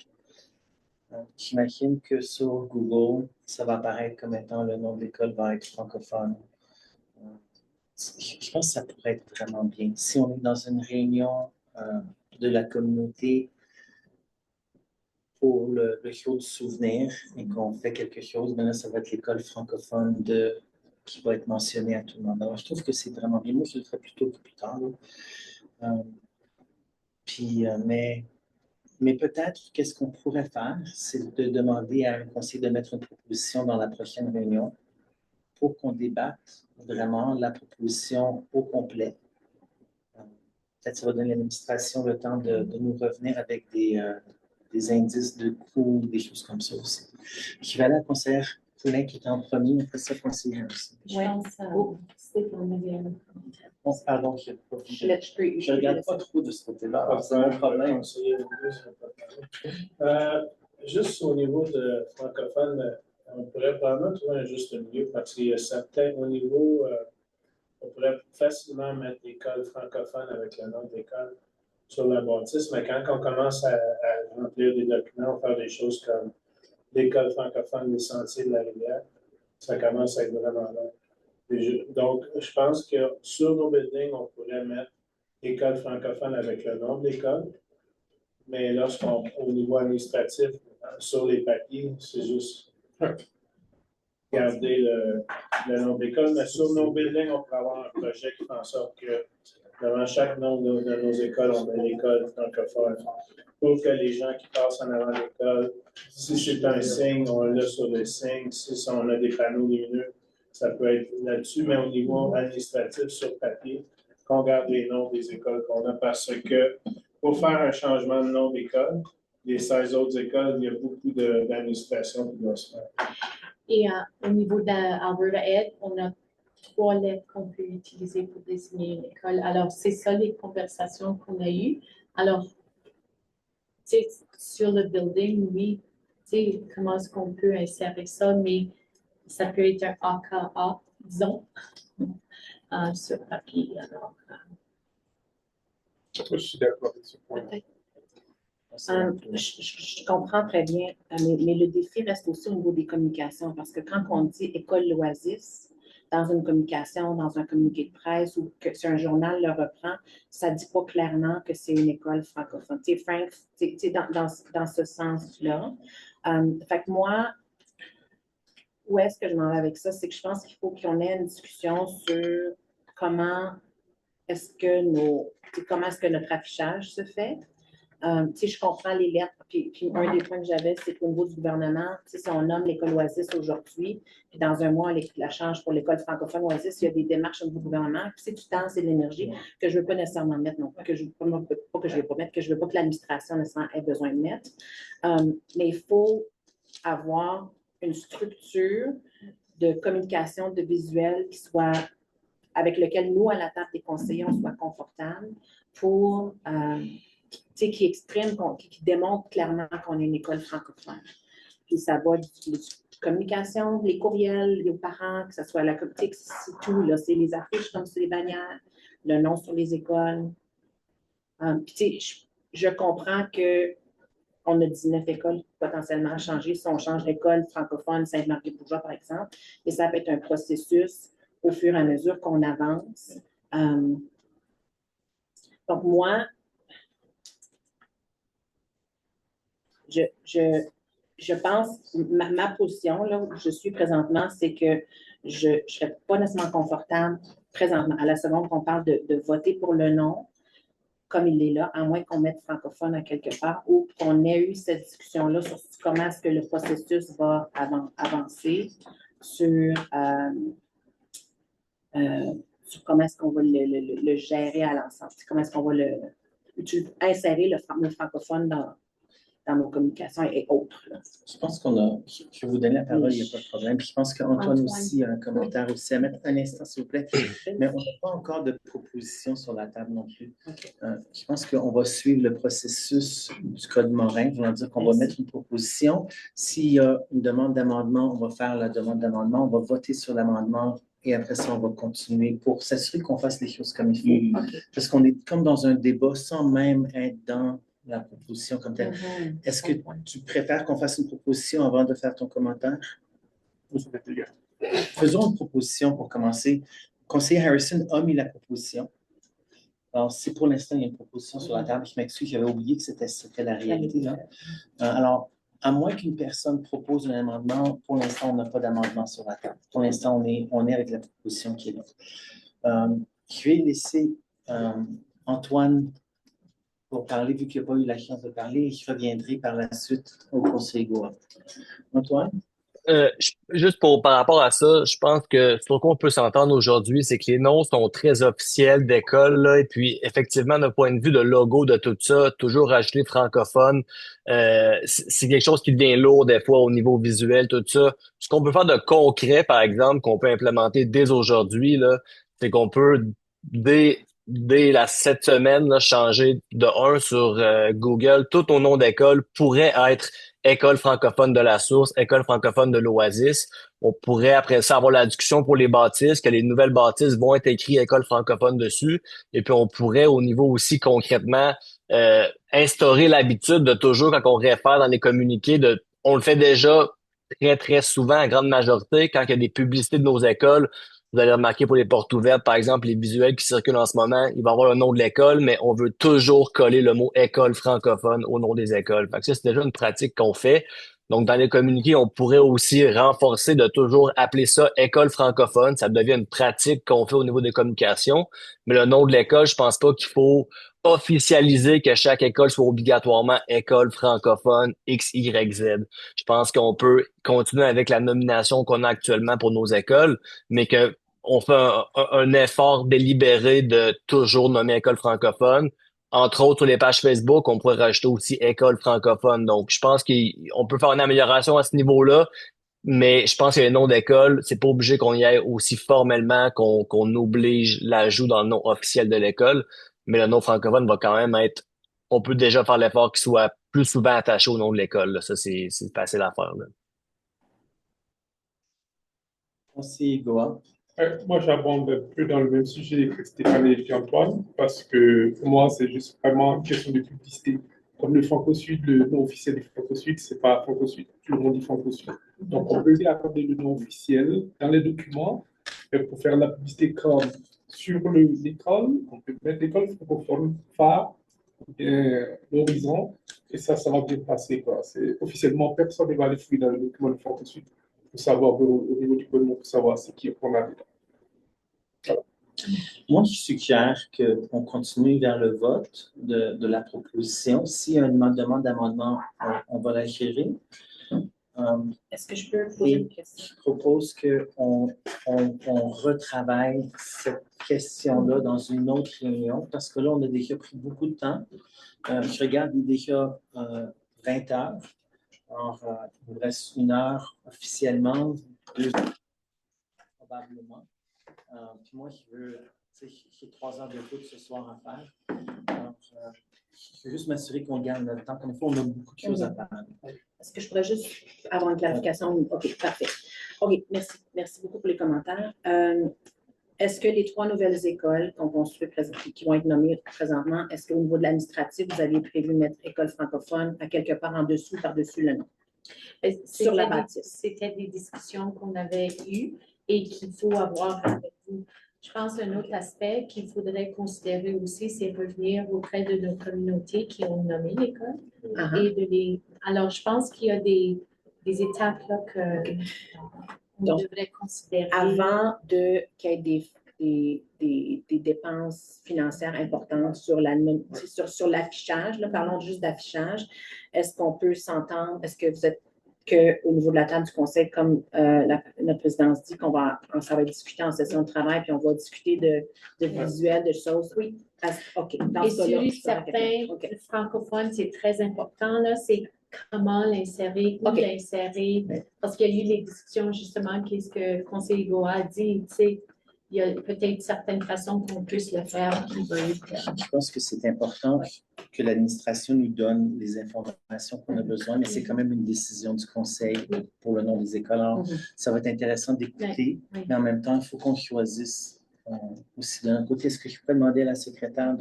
J'imagine que sur Google, ça va apparaître comme étant le nom de l'école va être francophone. Je pense que ça pourrait être vraiment bien. Si on est dans une réunion de la communauté pour le jour du souvenir et qu'on fait quelque chose, ben là, ça va être l'école francophone qui va être mentionnée à tout le monde. Alors, je trouve que c'est vraiment bien. Moi, je le ferais plutôt que plus tard. Mais peut-être, qu'est-ce qu'on pourrait faire, c'est de demander à un conseil de mettre une proposition dans la prochaine réunion pour qu'on débatte vraiment la proposition au complet. Peut-être que ça va donner à l'administration le temps de nous revenir avec des indices de coûts, des choses comme ça aussi. Je vais aller à la conseillère Poulin qui est en premier, après ça, conseillère aussi. Je pense que Stéphane vient. Bon, pardon, je ne regarde pas trop de ce côté-là. C'est mon problème. Juste au niveau de francophone, on pourrait probablement trouver un juste milieu parce qu'il y a certains, au niveau, on pourrait facilement mettre l'école francophone avec le nom de l'école sur la bâtisse, mais quand on commence à remplir des documents, faire des choses comme l'école francophone des Sentiers de la Rivière, ça commence à être vraiment long. Donc, je pense que sur nos buildings, on pourrait mettre école francophone avec le nom de l'école, mais lorsqu'on, au niveau administratif, sur les papiers, c'est juste garder le nom de l'école. Mais sur nos buildings, on pourrait avoir un projet qui fait en sorte que devant chaque nom de nos écoles, on met l'école francophone. Pour que les gens qui passent en avant de l'école, si c'est un signe, on l'a sur le signe. Si on a des panneaux lumineux, ça peut être là-dessus. Mais au niveau administratif, sur papier, qu'on garde les noms des écoles qu'on a parce que pour faire un changement de nom d'école, les 16 autres écoles, il y a beaucoup d'administration qui doit se faire. Et au niveau d'Alberta Ed, on a 3 lettres qu'on peut utiliser pour désigner une école. Alors, c'est ça les conversations qu'on a eues. Alors, sur le building, oui, comment est-ce qu'on peut insérer ça, mais ça peut être un AKA, disons, sur papier. Alors, je suis d'accord avec ce point. Je comprends très bien, mais le défi reste aussi au niveau des communications, parce que quand on dit école l'Oasis, dans une communication, dans un communiqué de presse ou que si un journal le reprend, ça ne dit pas clairement que c'est une école francophone. Tu sais, Frank, dans ce sens-là. Fait que moi, où est-ce que je m'en vais avec ça? C'est que je pense qu'il faut qu'on ait une discussion sur comment est-ce que notre affichage se fait. Je comprends les lettres, puis un des points que j'avais, c'est qu'au niveau du gouvernement, si on nomme l'école Oasis aujourd'hui, puis dans un mois, on la change pour l'école francophone Oasis, il y a des démarches au niveau du gouvernement, puis c'est du temps, c'est de l'énergie que je ne veux pas nécessairement mettre non plus, que je ne veux pas que l'administration ait besoin de mettre. Mais il faut avoir une structure de communication, de visuel avec lequel nous, à la table des conseillers, on soit confortables pour qui exprime, qui démontre clairement qu'on est une école francophone. Puis ça va de communication, les courriels, les parents, que ce soit la communauté, c'est tout, là, c'est les affiches comme sur les bannières, le nom sur les écoles. Puis je comprends qu'on a 19 écoles potentiellement à changer. Si on change l'école francophone Sainte-Marguerite-Bourgeois, par exemple, et ça peut être un processus au fur et à mesure qu'on avance. Donc, moi, je pense, ma position, là où je suis présentement, c'est que je ne serais pas nécessairement confortable présentement, à la seconde qu'on parle de voter pour le nom, comme il est là, à moins qu'on mette francophone à quelque part, ou qu'on ait eu cette discussion-là sur comment est-ce que le processus va avancer sur sur comment est-ce qu'on va le gérer à l'ensemble, comment est-ce qu'on va insérer le mot francophone dans nos communications et autres. Là. Je pense je vais vous donner la parole, il n'y a pas de problème. Puis je pense qu'Antoine aussi a un commentaire aussi à mettre un instant, s'il vous plaît. Mais on n'a pas encore de proposition sur la table non plus. Okay. Je pense qu'on va suivre le processus du Code Morin, voulant dire qu'on va mettre une proposition. S'il y a une demande d'amendement, on va faire la demande d'amendement, on va voter sur l'amendement et après ça, on va continuer pour s'assurer qu'on fasse les choses comme il faut. Okay. Parce qu'on est comme dans un débat sans même être dans la proposition comme telle. Est-ce que tu préfères qu'on fasse une proposition avant de faire ton commentaire? Faisons une proposition pour commencer. Le conseiller Harrison a mis la proposition. Alors, si pour l'instant, il y a une proposition sur la table, je m'excuse, j'avais oublié que c'était la réalité. Là. Alors, à moins qu'une personne propose un amendement, pour l'instant, on n'a pas d'amendement sur la table. Pour l'instant, on est avec la proposition qui est là. Je vais laisser Antoine pour parler, vu qu'il n'a pas eu la chance de parler, je reviendrai par la suite au Conseil Goa. Antoine? Juste par rapport à ça, je pense que sur quoi on peut s'entendre aujourd'hui, c'est que les noms sont très officiels d'école, là, et puis effectivement, d'un point de vue de logo, de tout ça, toujours rajouter francophone, c'est quelque chose qui devient lourd des fois au niveau visuel, tout ça. Ce qu'on peut faire de concret, par exemple, qu'on peut implémenter dès aujourd'hui, là, c'est qu'on peut dès cette semaine, là, changer de 1 sur Google, tout au nom d'école pourrait être École francophone de la source, École francophone de l'Oasis. On pourrait après ça avoir la discussion pour les bâtisses, que les nouvelles bâtisses vont être écrites École francophone dessus. Et puis on pourrait au niveau aussi concrètement instaurer l'habitude de toujours, quand on réfère dans les communiqués, on le fait déjà très, très souvent, en grande majorité, quand il y a des publicités de nos écoles. Vous allez remarquer pour les portes ouvertes, par exemple, les visuels qui circulent en ce moment, il va y avoir le nom de l'école, mais on veut toujours coller le mot école francophone au nom des écoles. Fait que ça, c'est déjà une pratique qu'on fait. Donc, dans les communiqués, on pourrait aussi renforcer de toujours appeler ça école francophone. Ça devient une pratique qu'on fait au niveau des communications. Mais le nom de l'école, je pense pas qu'il faut officialiser que chaque école soit obligatoirement école francophone X, Y, Z. Je pense qu'on peut continuer avec la nomination qu'on a actuellement pour nos écoles, mais que on fait un effort délibéré de toujours nommer école francophone. Entre autres, sur les pages Facebook, on pourrait rajouter aussi école francophone. Donc, je pense qu'on peut faire une amélioration à ce niveau-là, mais je pense que les noms d'école, c'est pas obligé qu'on y aille aussi formellement qu'on oblige l'ajout dans le nom officiel de l'école. Mais le nom francophone va quand même être, on peut déjà faire l'effort qu'il soit plus souvent attaché au nom de l'école, là. Ça, c'est facile à faire, là. Conseiller Goa. Moi, j'abonde un peu dans le même sujet que Stéphane et Antoine, parce que pour moi, c'est juste vraiment une question de publicité. Comme le Franco-Sud, le nom officiel du Franco-Sud, c'est pas Franco-Sud, tout le monde dit Franco-Sud. Donc, on peut accorder le nom officiel dans les documents, et pour faire la publicité comme sur l'école, on peut mettre l'école francophone phare, l'horizon, et ça va bien passer, quoi. Officiellement, personne ne va aller fouiller dans le document du Franco-Sud pour savoir au niveau du code, pour savoir ce qu'on a dedans. Voilà. Moi, je suggère qu'on continue vers le vote de la proposition. S'il y a une demande d'amendement, on va la gérer. Est-ce que je peux poser une question? Je propose qu'on retravaille cette question-là dans une autre réunion, parce que là, on a déjà pris beaucoup de temps. Je regarde, il est déjà 20 heures. Alors, il nous reste 1 heure officiellement, 2 heures probablement. Puis moi, j'ai 3 heures de route ce soir à faire. Alors, je veux juste m'assurer qu'on garde notre temps. Comme il faut, on a beaucoup de choses à faire. Est-ce que je pourrais juste avoir une clarification? OK, parfait. OK, merci. Merci beaucoup pour les commentaires. Est-ce que les 3 nouvelles écoles qu'on construit qui vont être nommées présentement, est-ce qu'au niveau de l'administratif, vous avez prévu mettre école francophone à quelque part en dessous, par-dessus le nom? Sur la bâtisse. C'était des discussions qu'on avait eues et qu'il faut avoir avec vous. Je pense qu'un autre aspect qu'il faudrait considérer aussi, c'est revenir auprès de nos communautés qui ont nommé l'école. Alors, je pense qu'il y a des étapes là qu'on devrait considérer. Avant qu'il y ait des dépenses financières importantes sur l'affichage, parlons juste d'affichage, est-ce qu'on peut s'entendre, est-ce que vous êtes qu'au niveau de la table du conseil, comme notre présidence dit, ça va discuter en session de travail, puis on va discuter de visuels, de choses. Oui. OK. Dans Et ce sur cas-là, les je ferai certains OK. francophones, c'est très important, là, c'est comment l'insérer, où OK. l'insérer, parce qu'il y a eu les discussions, justement, qu'est-ce que le conseil Goa a dit, tu sais, il y a peut-être certaines façons qu'on puisse le faire qui va être. Je pense que c'est important que l'administration nous donne les informations qu'on a besoin, mais c'est quand même une décision du conseil pour le nom des écoles. Alors, ça va être intéressant d'écouter, mais en même temps, il faut qu'on choisisse aussi de notre côté. Est-ce que je peux demander à la secrétaire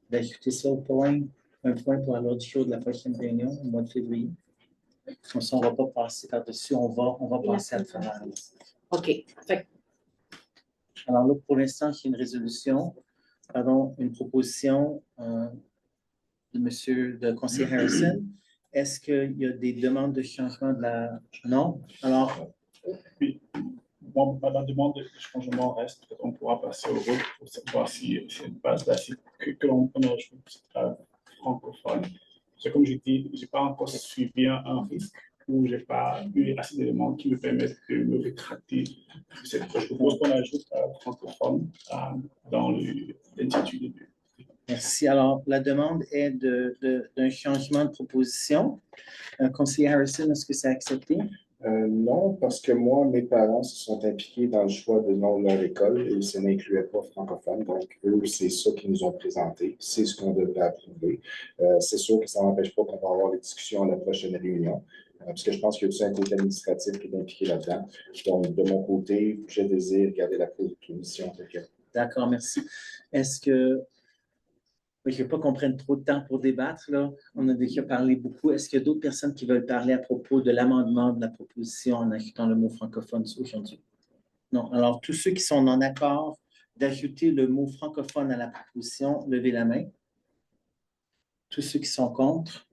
d'ajouter ça au point, un point pour l'ordre du jour de la prochaine réunion au mois de février? Comme ça, on ne va pas passer par-dessus, on va passer à travers. OK. Alors là, pour l'instant, j'ai une résolution, une proposition de monsieur le conseiller Harrison. Est-ce qu'il y a des demandes de changement de la... Non? Alors... Oui. Bon, la demande de changement reste, on pourra passer au vote pour savoir si c'est une base là, que l'on ajoute francophone. C'est comme je dis, je n'ai pas encore suivi un risque où je n'ai pas eu assez d'éléments qui me permettent de me rétracter. Je propose qu'on ajoute francophone dans l'intitulé. Merci. Alors, la demande est d'un changement de proposition. Conseiller Harrison, est-ce que c'est accepté? Non, parce que moi, mes parents se sont impliqués dans le choix de nom de leur école et ça n'incluait pas francophone. Donc, eux, c'est ça qu'ils nous ont présenté. C'est ce qu'on devrait approuver. C'est sûr que ça n'empêche pas qu'on va avoir des discussions à la prochaine réunion. Parce que je pense qu'il y a aussi un côté administratif qui est impliqué là-dedans. Donc, de mon côté, je désire garder la commission. D'accord, merci. Est-ce que... Je ne veux pas qu'on prenne trop de temps pour débattre, là. On a déjà parlé beaucoup. Est-ce qu'il y a d'autres personnes qui veulent parler à propos de l'amendement de la proposition en ajoutant le mot francophone aujourd'hui? Non. Alors, tous ceux qui sont en accord d'ajouter le mot francophone à la proposition, levez la main. Tous ceux qui sont contre?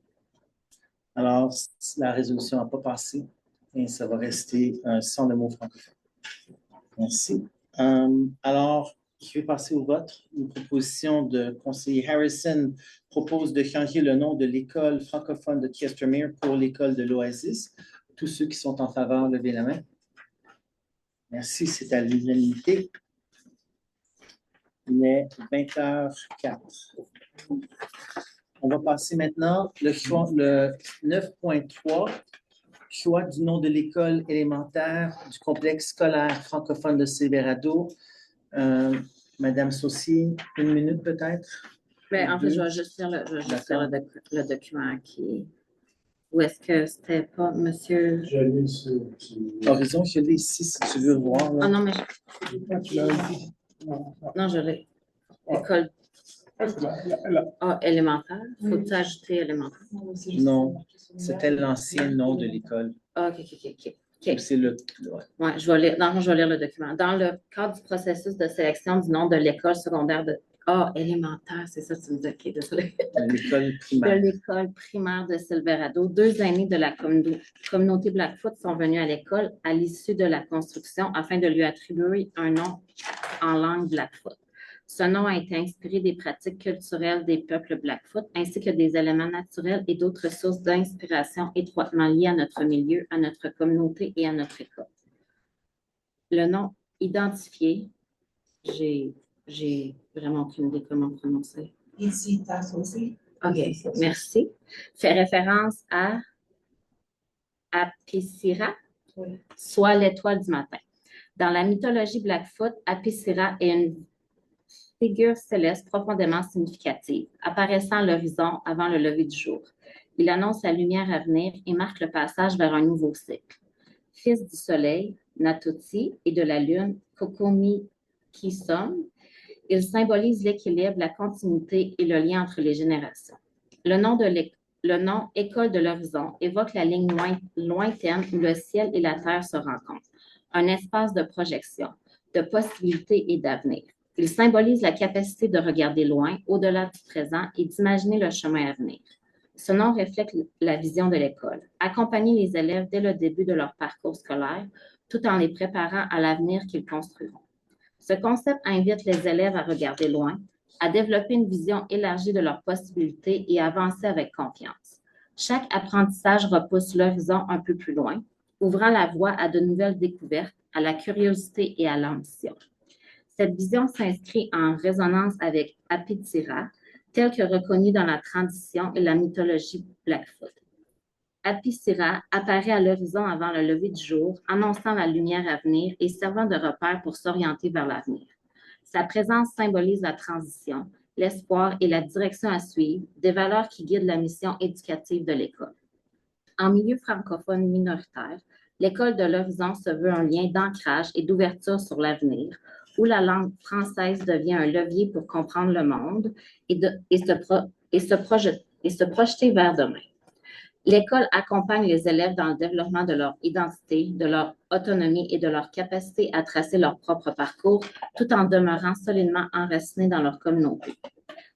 Alors, la résolution n'a pas passé et ça va rester sans le mot francophone. Merci. Alors, je vais passer au vote. Une proposition de conseiller Harrison propose de changer le nom de l'école francophone de Chestermere pour l'école de l'Oasis. Tous ceux qui sont en faveur, levez la main. Merci, c'est à l'unanimité. Il est 20h04. On va passer maintenant le 9.3, choix du nom de l'école élémentaire du complexe scolaire francophone de Silverado. Madame Saucier, une minute peut-être? Mais en fait, je vais juste lire le document qui... Ou est-ce que c'était pas monsieur... Je l'ai sur... Horizon, je l'ai ici si tu veux voir. Là. Ah non, mais... Non, je l'ai. École... élémentaire. Faut-tu ajouter élémentaire? Non, c'était l'ancien nom de l'école. Ah, OK. C'est le... Ouais, je vais lire le document. Dans le cadre du processus de sélection du nom de l'école secondaire de... élémentaire, c'est ça, tu me dis, OK, désolé. L'école primaire. De l'école primaire de Silverado. 2 aînés de la communauté Blackfoot sont venus à l'école à l'issue de la construction afin de lui attribuer un nom en langue Blackfoot. Ce nom a été inspiré des pratiques culturelles des peuples Blackfoot ainsi que des éléments naturels et d'autres sources d'inspiration étroitement liées à notre milieu, à notre communauté et à notre école. Le nom identifié, j'ai vraiment aucune idée comment prononcer. Ici, aussi. OK, merci. Fait référence à Apissira, soit l'étoile du matin. Dans la mythologie Blackfoot, Apissira est une figure céleste profondément significative, apparaissant à l'horizon avant le lever du jour. Il annonce la lumière à venir et marque le passage vers un nouveau cycle. Fils du soleil, Natoti, et de la lune, Kokomi Kisom, il symbolise l'équilibre, la continuité et le lien entre les générations. Le nom École de l'horizon évoque la ligne lointaine où le ciel et la terre se rencontrent, un espace de projection, de possibilités et d'avenir. Il symbolise la capacité de regarder loin, au-delà du présent et d'imaginer le chemin à venir. Ce nom reflète la vision de l'école, accompagner les élèves dès le début de leur parcours scolaire, tout en les préparant à l'avenir qu'ils construiront. Ce concept invite les élèves à regarder loin, à développer une vision élargie de leurs possibilités et à avancer avec confiance. Chaque apprentissage repousse l'horizon un peu plus loin, ouvrant la voie à de nouvelles découvertes, à la curiosité et à l'ambition. Cette vision s'inscrit en résonance avec Apithira, tel que reconnu dans la tradition et la mythologie Blackfoot. Apithira apparaît à l'horizon avant le lever du jour, annonçant la lumière à venir et servant de repère pour s'orienter vers l'avenir. Sa présence symbolise la transition, l'espoir et la direction à suivre, des valeurs qui guident la mission éducative de l'école. En milieu francophone minoritaire, l'école de l'horizon se veut un lien d'ancrage et d'ouverture sur l'avenir, où la langue française devient un levier pour comprendre le monde et se projeter vers demain. L'école accompagne les élèves dans le développement de leur identité, de leur autonomie et de leur capacité à tracer leur propre parcours, tout en demeurant solidement enracinés dans leur communauté.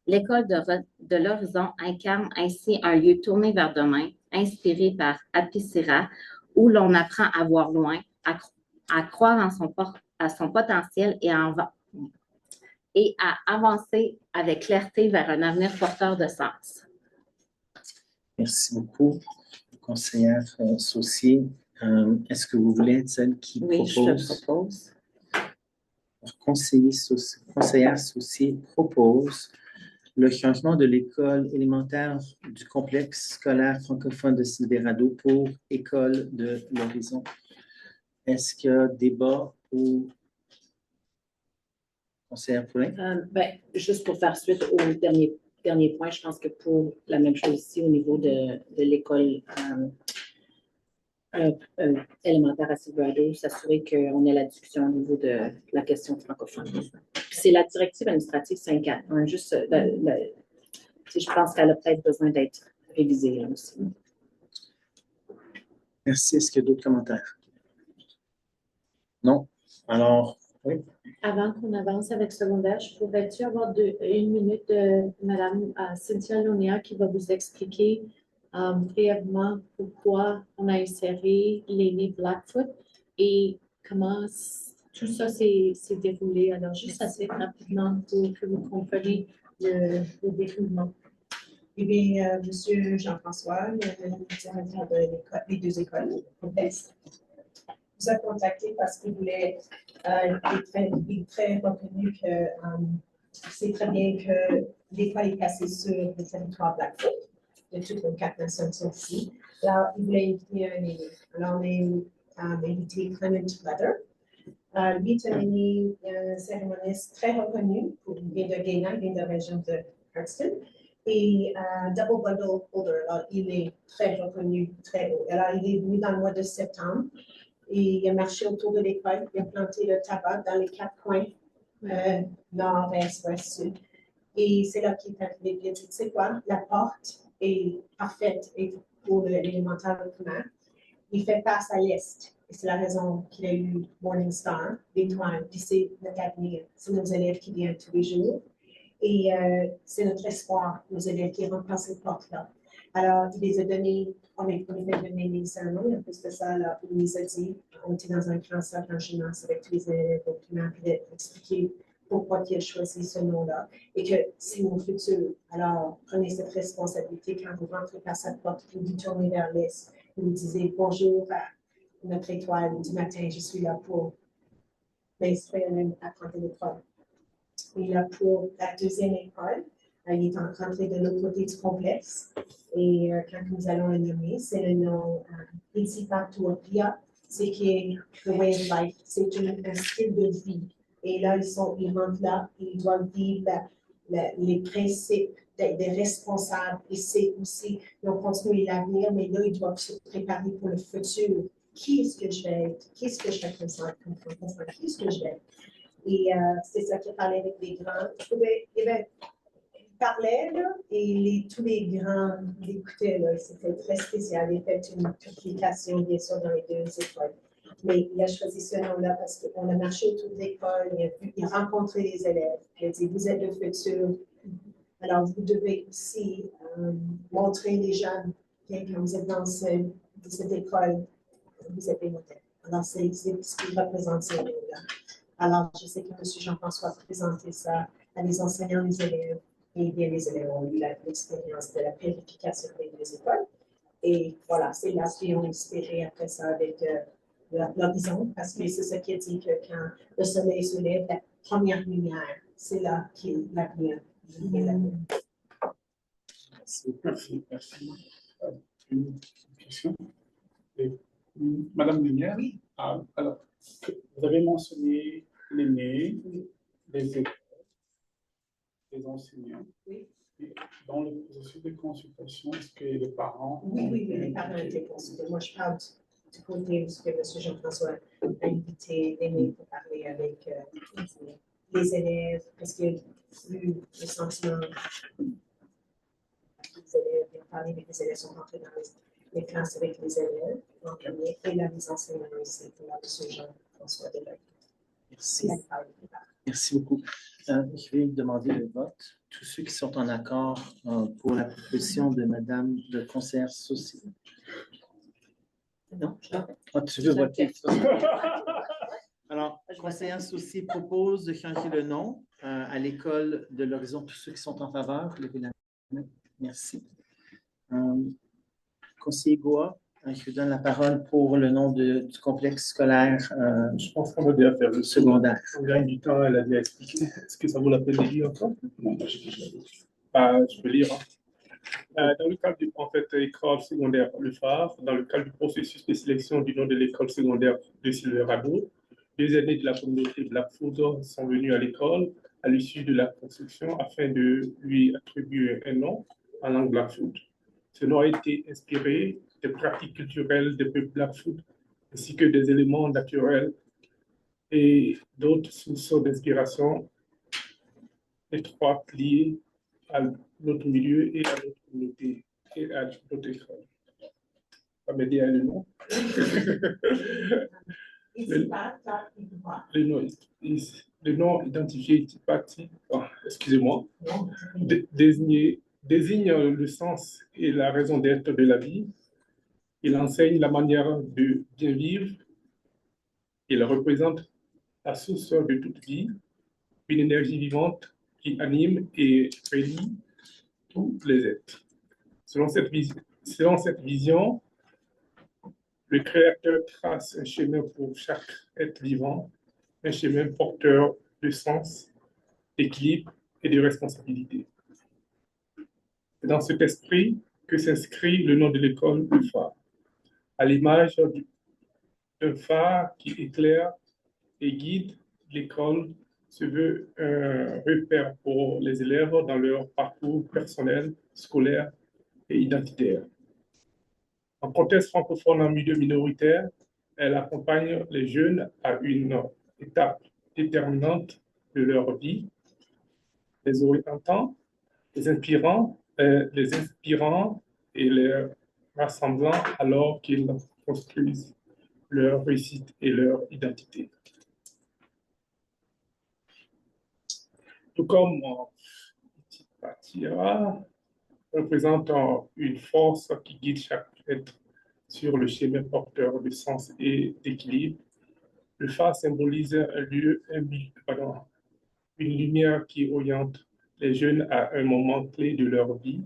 L'école de l'horizon incarne ainsi un lieu tourné vers demain, inspiré par Apithira, où l'on apprend à voir loin, à croire à son potentiel et à avancer avec clarté vers un avenir porteur de sens. Merci beaucoup, conseillère Saucier. Est-ce que vous voulez être celle qui propose? Oui, je propose. Conseillère Saucier propose le changement de l'école élémentaire du complexe scolaire francophone de Silverado pour École de l'Horizon. Est-ce qu'il y a débat ou conseillère Poulin? Juste pour faire suite au dernier point, je pense que pour la même chose ici au niveau de l'école élémentaire à Silverado, s'assurer qu'on ait la discussion au niveau de la question francophone. C'est la directive administrative 5.4. Hein, juste, je pense qu'elle a peut-être besoin d'être révisée là aussi. Merci. Est-ce qu'il y a d'autres commentaires? Non? Alors, oui. Avant qu'on avance avec secondaire, je pourrais-tu avoir une minute de Mme Cynthia Lonia qui va vous expliquer brièvement pourquoi on a inséré l'aîné Blackfoot et comment tout ça s'est déroulé. Alors, juste assez rapidement pour que vous compreniez le déroulement. Eh bien, M. Jean-François, le directeur des deux écoles, vous a contacté parce qu'il voulait, il est très reconnu que c'est très bien que l'école est placée sur le territoire Blackfoot, de toutes les 4 nations sont ici. Alors, il voulait inviter un aîné. Alors, on a invité Clement Leather. Lui est un aîné cérémoniste très reconnu, il vient de Gaina, il vient de la région de Cardston. Et Double Bundle Holder, alors il est très reconnu, très haut. Alors, il est venu dans le mois de septembre et il a marché autour de l'école, il a planté le tabac dans les 4 coins, nord, est, ouest, sud. Et c'est là qu'il est arrivé. Il a dit, tu sais quoi, la porte est parfaite pour l'élémentaire primaire. Il fait face à l'est. Et c'est la raison qu'il a eu Morningstar, l'étoile, puis c'est notre avenir. C'est nos élèves qui viennent tous les jours. Et c'est notre espoir, nos élèves qui rentrent par cette porte-là. Alors, il les a donnés, on a fait donner les cérémonies, en plus de ça, là, il nous a dit, on était dans un grand cercle en gymnase avec tous les élèves au primaire, puis d'expliquer pourquoi il a choisi ce nom-là, et que c'est mon futur. Alors, prenez cette responsabilité quand vous rentrez par cette porte, vous vous tournez vers l'est, vous vous disiez bonjour à notre étoile du matin, je suis là pour m'instruire à prendre l'école. Et là, pour la deuxième école, il est rentré de l'autre côté du complexe. Et quand nous allons le nommer, c'est le nom Principatopia, c'est qui est the way of life, c'est un style de vie. Et là, ils rentrent là, et ils doivent vivre les principes des responsables. Et c'est aussi, ils ont continué l'avenir, mais là, ils doivent se préparer pour le futur. Qui est-ce que je vais être? Qui est-ce que je vais comme ça? Qui est-ce que je vais être? Et c'est ça qu'il parlait avec les grands. Il parlait, là, et tous les grands l'écoutaient. C'était très spécial. Il a fait une publication, bien sûr, dans les deux écoles. Mais il a choisi ce nom-là parce qu'on a marché autour de l'école, il a rencontré les élèves. Il a dit, vous êtes le futur. Alors, vous devez aussi montrer les jeunes que quand vous êtes dans cette école, vous êtes des modèles. Alors, c'est ce qu'il représente, ces mots-là. Alors, je sais que M. Jean-François a présenté ça à les enseignants, les élèves, et bien les élèves ont eu l'expérience de la purification des deux écoles. Et voilà, c'est là qu'ils ont inspiré après ça avec l'horizon, parce que c'est ça qui dit que quand le soleil se lève, la première lumière, c'est là qu'est l'avenir. Merci. Une question? Et, Madame Lumière? Oui. Alors, vous avez mentionné l'aîné, les écoles, les enseignants. Oui. Et dans le processus de consultation, est-ce que les parents... Oui, les parents étaient consultés. Moi, je parle du côté où M. Jean-François a invité l'aîné pour parler avec les élèves, parce qu'il y a eu le sentiment les élèves, ils ont parlé avec les élèves, sont rentrés dans les classes avec les élèves, donc, et la mise en scène aussi pour M. Jean-François Delay. Merci. Merci beaucoup. Je vais demander le vote. Tous ceux qui sont en accord pour la proposition de Madame le conseillère sociale. Non? Ah, tu veux voter? Alors, conseillère sociale propose de changer le nom à l'école de l'Horizon. Tous ceux qui sont en faveur, levez la main. Merci. Conseiller Goa, je vous donne la parole pour le nom du complexe scolaire Je pense qu'on va déjà faire le secondaire. On gagne du temps, elle a déjà expliqué. Est-ce que ça vaut la peine de lire encore? Non, je peux lire. Dans le cadre du école secondaire Le Phare, dans le cadre du processus de sélection du nom de l'école secondaire de Silverado, 2 aînés de la communauté Blackfoot sont venus à l'école à l'issue de la construction afin de lui attribuer un nom en langue Blackfoot. Ce nom a été inspiré des pratiques culturelles des peuples Blackfoot ainsi que des éléments naturels et d'autres sources d'inspiration étroites liées à notre milieu et à notre communauté et à notre école. Ça m'aider à le nom. Le nom identifié Itipati, excusez-moi, désigne le sens et la raison d'être de la vie. Il enseigne la manière de bien vivre. Il représente la source de toute vie, une énergie vivante qui anime et relie tous les êtres. Selon cette vision, le Créateur trace un chemin pour chaque être vivant, un chemin porteur de sens, d'équilibre et de responsabilité. C'est dans cet esprit que s'inscrit le nom de l'école, le phare. À l'image d'un phare qui éclaire et guide, l'école se veut un repère pour les élèves dans leur parcours personnel, scolaire et identitaire. En contexte francophone en milieu minoritaire, elle accompagne les jeunes à une étape déterminante de leur vie, les orientant, les inspirant et les rassemblant alors qu'ils construisent leur réussite et leur identité. Tout comme Patira représente une force qui guide chaque être sur le chemin porteur de sens et d'équilibre, le phare symbolise une lumière qui oriente les jeunes à un moment clé de leur vie,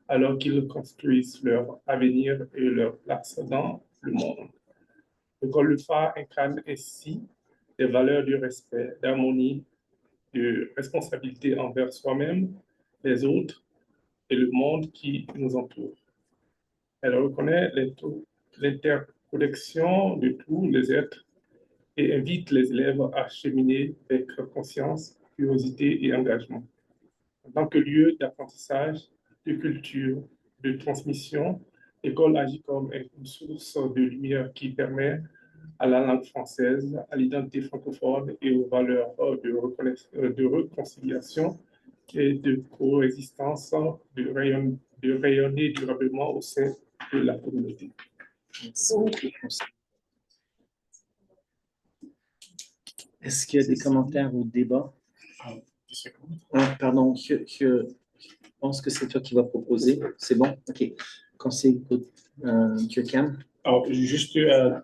alors qu'ils construisent leur avenir et leur place dans le monde. L'école Le Phare incarne ainsi des valeurs de respect, d'harmonie, de responsabilité envers soi-même, les autres et le monde qui nous entoure. Elle reconnaît l'interconnexion de tous les êtres et invite les élèves à cheminer avec conscience, curiosité et engagement. En tant que lieu d'apprentissage, de culture, de transmission, l'école agit comme une source de lumière qui permet à la langue française, à l'identité francophone et aux valeurs de réconciliation et de coexistence de rayonner durablement au sein de la communauté. Est-ce qu'il y a des commentaires ou débats? Pardon, je pense que c'est toi qui vas proposer. C'est bon? OK. Conseil Cam. Alors, juste dire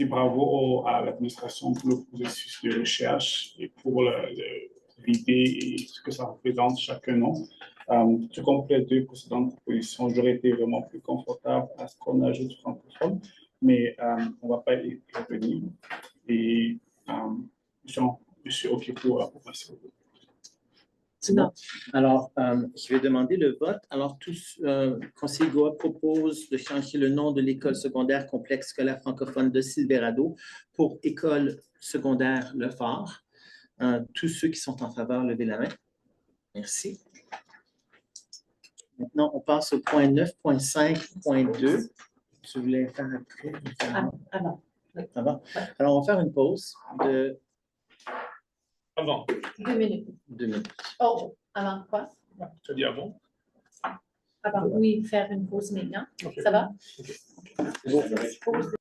bravo à l'administration pour le processus de recherche et pour l'idée et ce que ça représente chaque nom. Tout comme les deux précédentes propositions, j'aurais été vraiment plus confortable à ce qu'on ajoute francophone, mais on ne va pas y revenir. Et Jean, je suis OK pour passer. C'est bon. Alors, je vais demander le vote. Alors, conseiller Goa propose de changer le nom de l'école secondaire complexe scolaire francophone de Silverado pour école secondaire Le Phare. Tous ceux qui sont en faveur, levez la main. Merci. Maintenant, on passe au point 9.5.2. Tu voulais faire après? Avant. Avant. Alors, on va faire une pause de Avant. 2 minutes. 2 minutes. Oh, avant quoi? Tu as dit avant? Avant, oui, faire une pause maintenant. Okay. Ça va? Okay. Pause.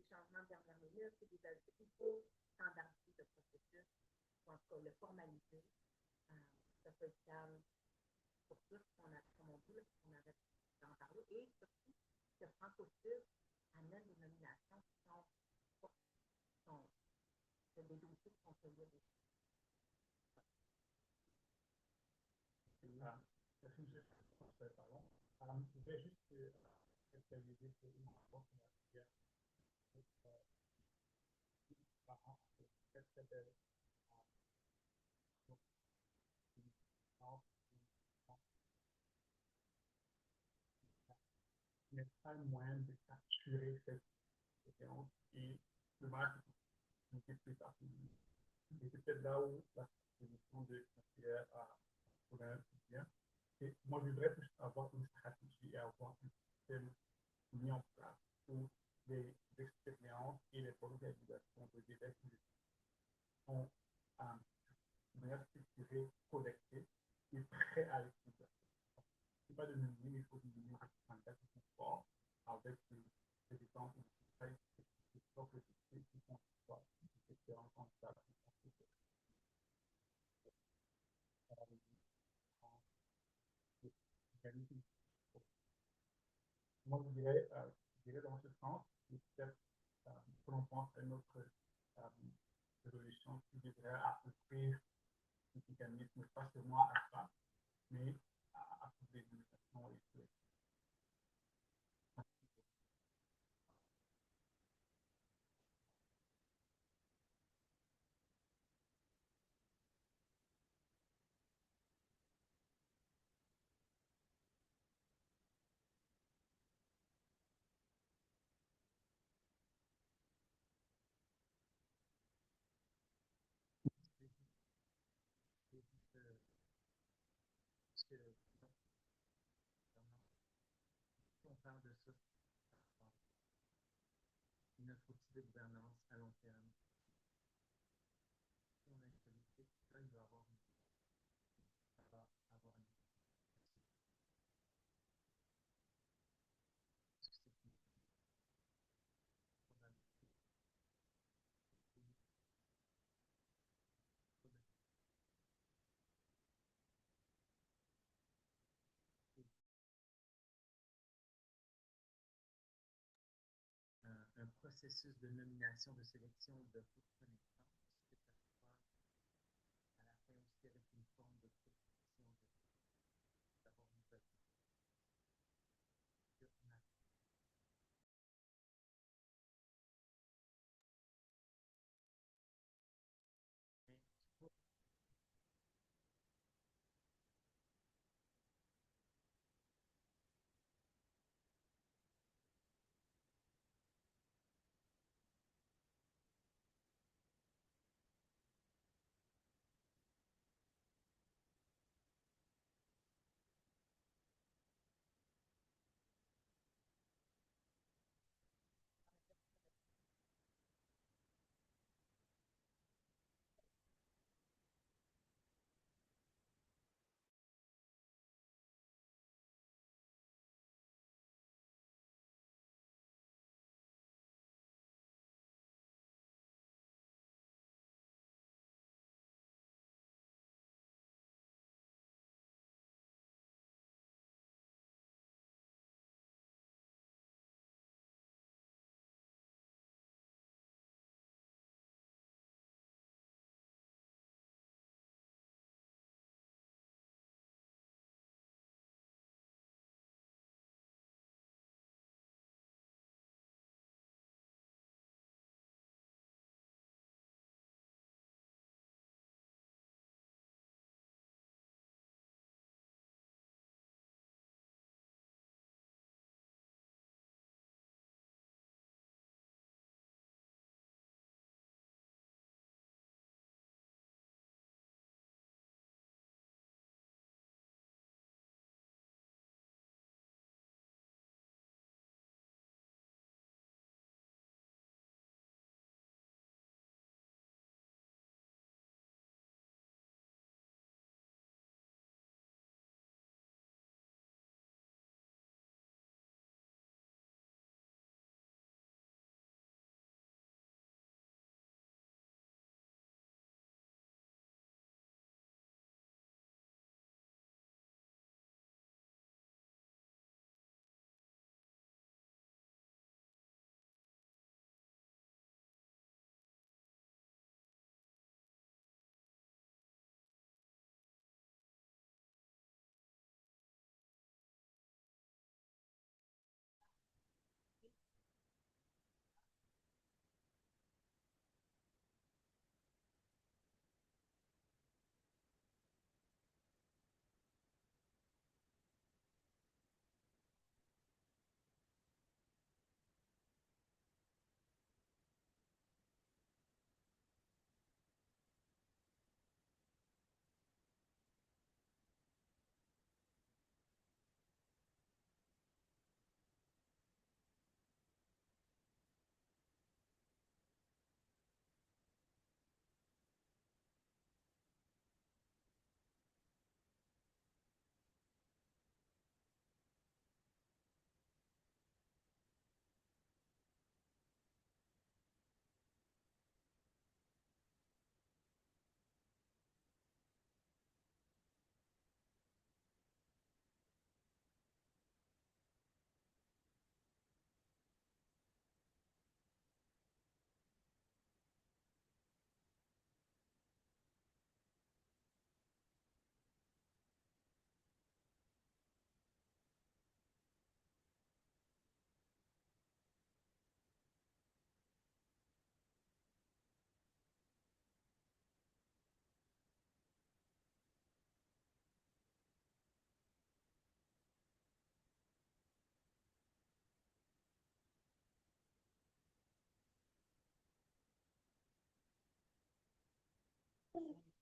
Changements dernière minute, c'est des ajouts qu'il faut standardiser le processus, en tout cas le formaliser. Ça peut être calme pour tous, comme on dit, on avait d'en parler. Et surtout, que Francosud amène des nominations qui sont des dossiers qui sont solides. Je vais juste actualiser pour une fois qu'on a fait parents très très belle n'est pas le moyen de capturer cette expérience et le marque est plus facile. Et c'est peut-être là où la position de conseillère a problème bien. Et moi, je voudrais plus avoir une stratégie et avoir un système mis en place où les expériences et les organisations de délais sont de manière structurée, collectée et prêts à l'explication. Ce n'est pas de nommer, il faut nommer un cas qui sont forts avec des exemples de travail qui sont qui font des expériences en ça. Moi, je dirais dans ce sens, peut-être que l'on pense à une autre résolution qui devrait offrir ce mécanisme, pas seulement à ça, mais à toutes les limitations et on parle de ça, notre outil de gouvernance à long terme. On a une politique, là, il doit y avoir une processus de nomination, de sélection de toute connaissance, que ça soit à la fin aussi avec une forme de proposition d'avoir une petite.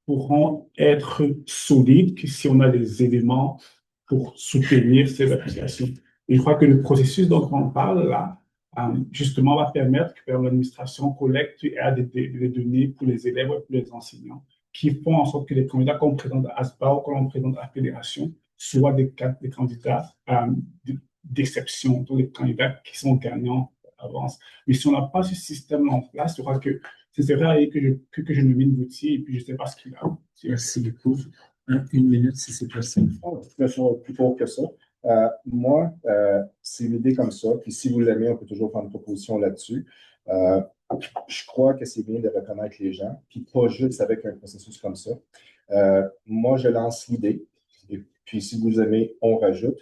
Pourront être solides que si on a des éléments pour soutenir ces applications. Et je crois que le processus dont on parle là, justement, va permettre que l'administration collecte et a des données pour les élèves et pour les enseignants qui font en sorte que les candidats qu'on présente à ASPA ou qu'on présente à la fédération soient des candidats d'exception, donc des candidats qui sont gagnants avance. Mais si on n'a pas ce système en place, je crois que ce serait que je nomine l'outil et puis je ne sais pas ce qu'il a. Merci beaucoup. Une minute, si c'est possible. Je suis plus court que ça. Moi, c'est une idée comme ça. Puis si vous l'aimez, on peut toujours faire une proposition là-dessus. Je crois que c'est bien de reconnaître les gens, puis pas juste avec un processus comme ça. Moi, je lance l'idée, et puis si vous aimez, on rajoute,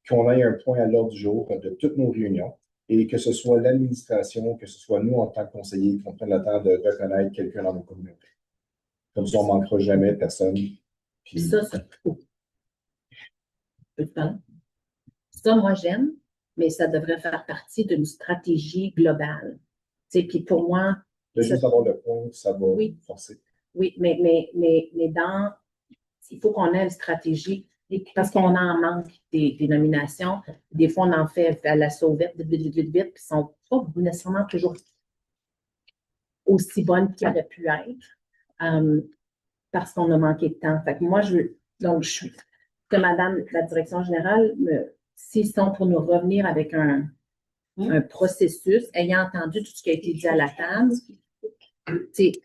qu'on ait un point à l'ordre du jour de toutes nos réunions, et que ce soit l'administration, que ce soit nous en tant que conseillers, qu'on prenne le temps de reconnaître quelqu'un dans nos communautés. Comme ça, on ne manquera jamais personne. Puis... Ça, moi, j'aime, mais ça devrait faire partie d'une stratégie globale. Puis pour moi... De juste avoir le point, ça va forcer. Oui, mais il faut qu'on ait une stratégie, parce qu'on en manque des nominations. Des fois, on en fait à la sauvette, vite, puis ils ne sont pas nécessairement toujours aussi bonnes qu'elles auraient pu être, parce qu'on a manqué de temps. Fait que moi, que Madame la direction générale, s'ils sont pour nous revenir avec un processus, ayant entendu tout ce qui a été dit à la table,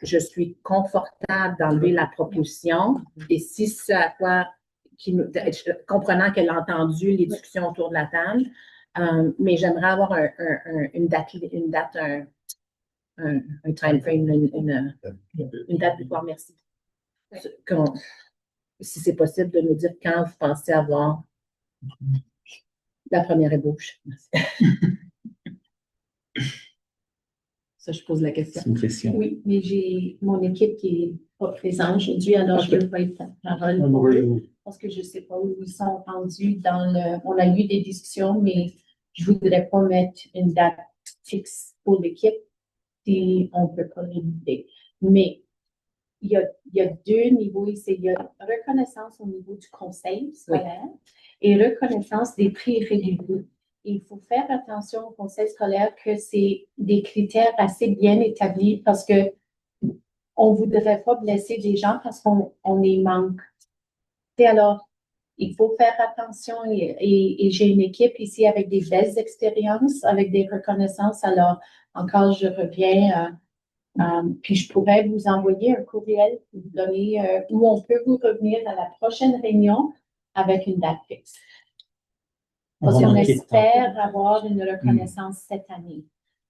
je suis confortable d'enlever la proposition, et si ce à quoi, comprenant qu'elle a entendu les discussions autour de la table, mais j'aimerais avoir une date, un time frame, une date butoir, merci. Si c'est possible de nous dire quand vous pensez avoir la première ébauche. Ça, je pose la question. C'est une question. Oui, mais j'ai mon équipe qui n'est pas présente aujourd'hui, alors je ne vais pas être parole parce que je ne sais pas où ils sont rendus on a eu des discussions, mais je ne voudrais pas mettre une date fixe pour l'équipe si on ne peut pas l'éviter. Mais il y a deux niveaux ici. Il y a reconnaissance au niveau du conseil scolaire et reconnaissance des prix réguliers. Il faut faire attention au conseil scolaire que c'est des critères assez bien établis parce que on ne voudrait pas blesser des gens parce qu'on les manque. Et alors, il faut faire attention et j'ai une équipe ici avec des belles expériences, avec des reconnaissances. Alors, encore, je reviens, puis je pourrais vous envoyer un courriel pour vous donner où on peut vous revenir à la prochaine réunion avec une date fixe. Parce qu'on espère avoir une reconnaissance cette année.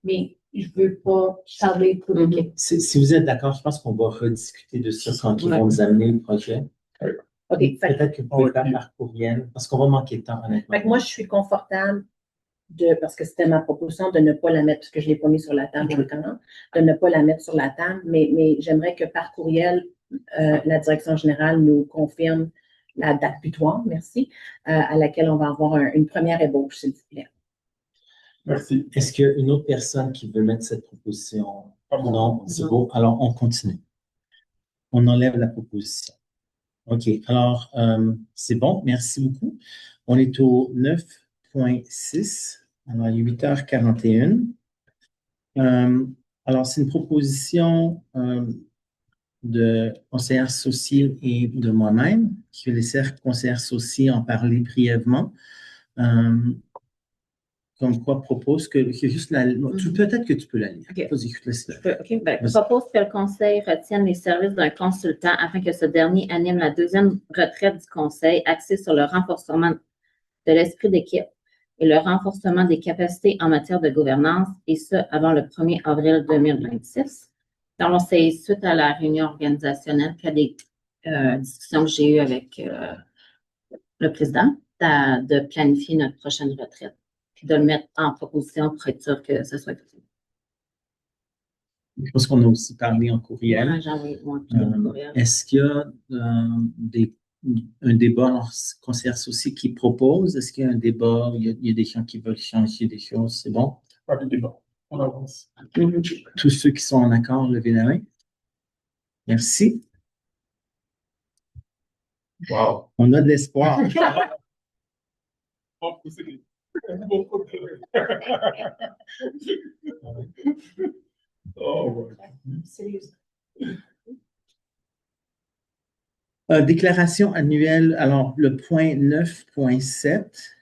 Mais je ne veux pas parler pour l'équipe. Si vous êtes d'accord, je pense qu'on va rediscuter de ça quand ils vont nous amener le projet. Peut-être que vous pouvez faire par courriel, parce qu'on va manquer de temps, honnêtement. Moi, je suis confortable parce que c'était ma proposition de ne pas la mettre, parce que je ne l'ai pas mis sur la table, de ne pas la mettre sur la table, mais j'aimerais que par courriel, la direction générale nous confirme la date butoir, merci, à laquelle on va avoir une première ébauche, s'il vous plaît. Merci. Est-ce qu'il y a une autre personne qui veut mettre cette proposition? Non, c'est beau. Alors, on continue. On enlève la proposition. OK. Alors, c'est bon. Merci beaucoup. On est au 9.6. Alors, il est 8h41. Alors, c'est une proposition de conseillère Saucier et de moi-même, qui vais laisser conseillère Saucier en parler brièvement. Comme quoi propose que juste peut-être que tu peux la lire. Okay. Vas-y, propose que le conseil retienne les services d'un consultant afin que ce dernier anime la deuxième retraite du conseil axée sur le renforcement de l'esprit d'équipe et le renforcement des capacités en matière de gouvernance, et ce, avant le 1er avril 2026. Donc, c'est suite à la réunion organisationnelle qu'il y a des discussions que j'ai eues avec le président de planifier notre prochaine retraite, puis de le mettre en proposition pour être sûr que ce soit possible. Je pense qu'on a aussi parlé en courriel. Ouais, j'ai envoyé un courriel. Est-ce qu'il y a un débat conseillère Saucier qui propose? Est-ce qu'il y a un débat? Il y a des gens qui veulent changer des choses? C'est bon? Pas de débat. On avance. Tous ceux qui sont en accord, levez la main. Merci. Wow. On a de l'espoir. Déclaration annuelle, alors le point 9.7,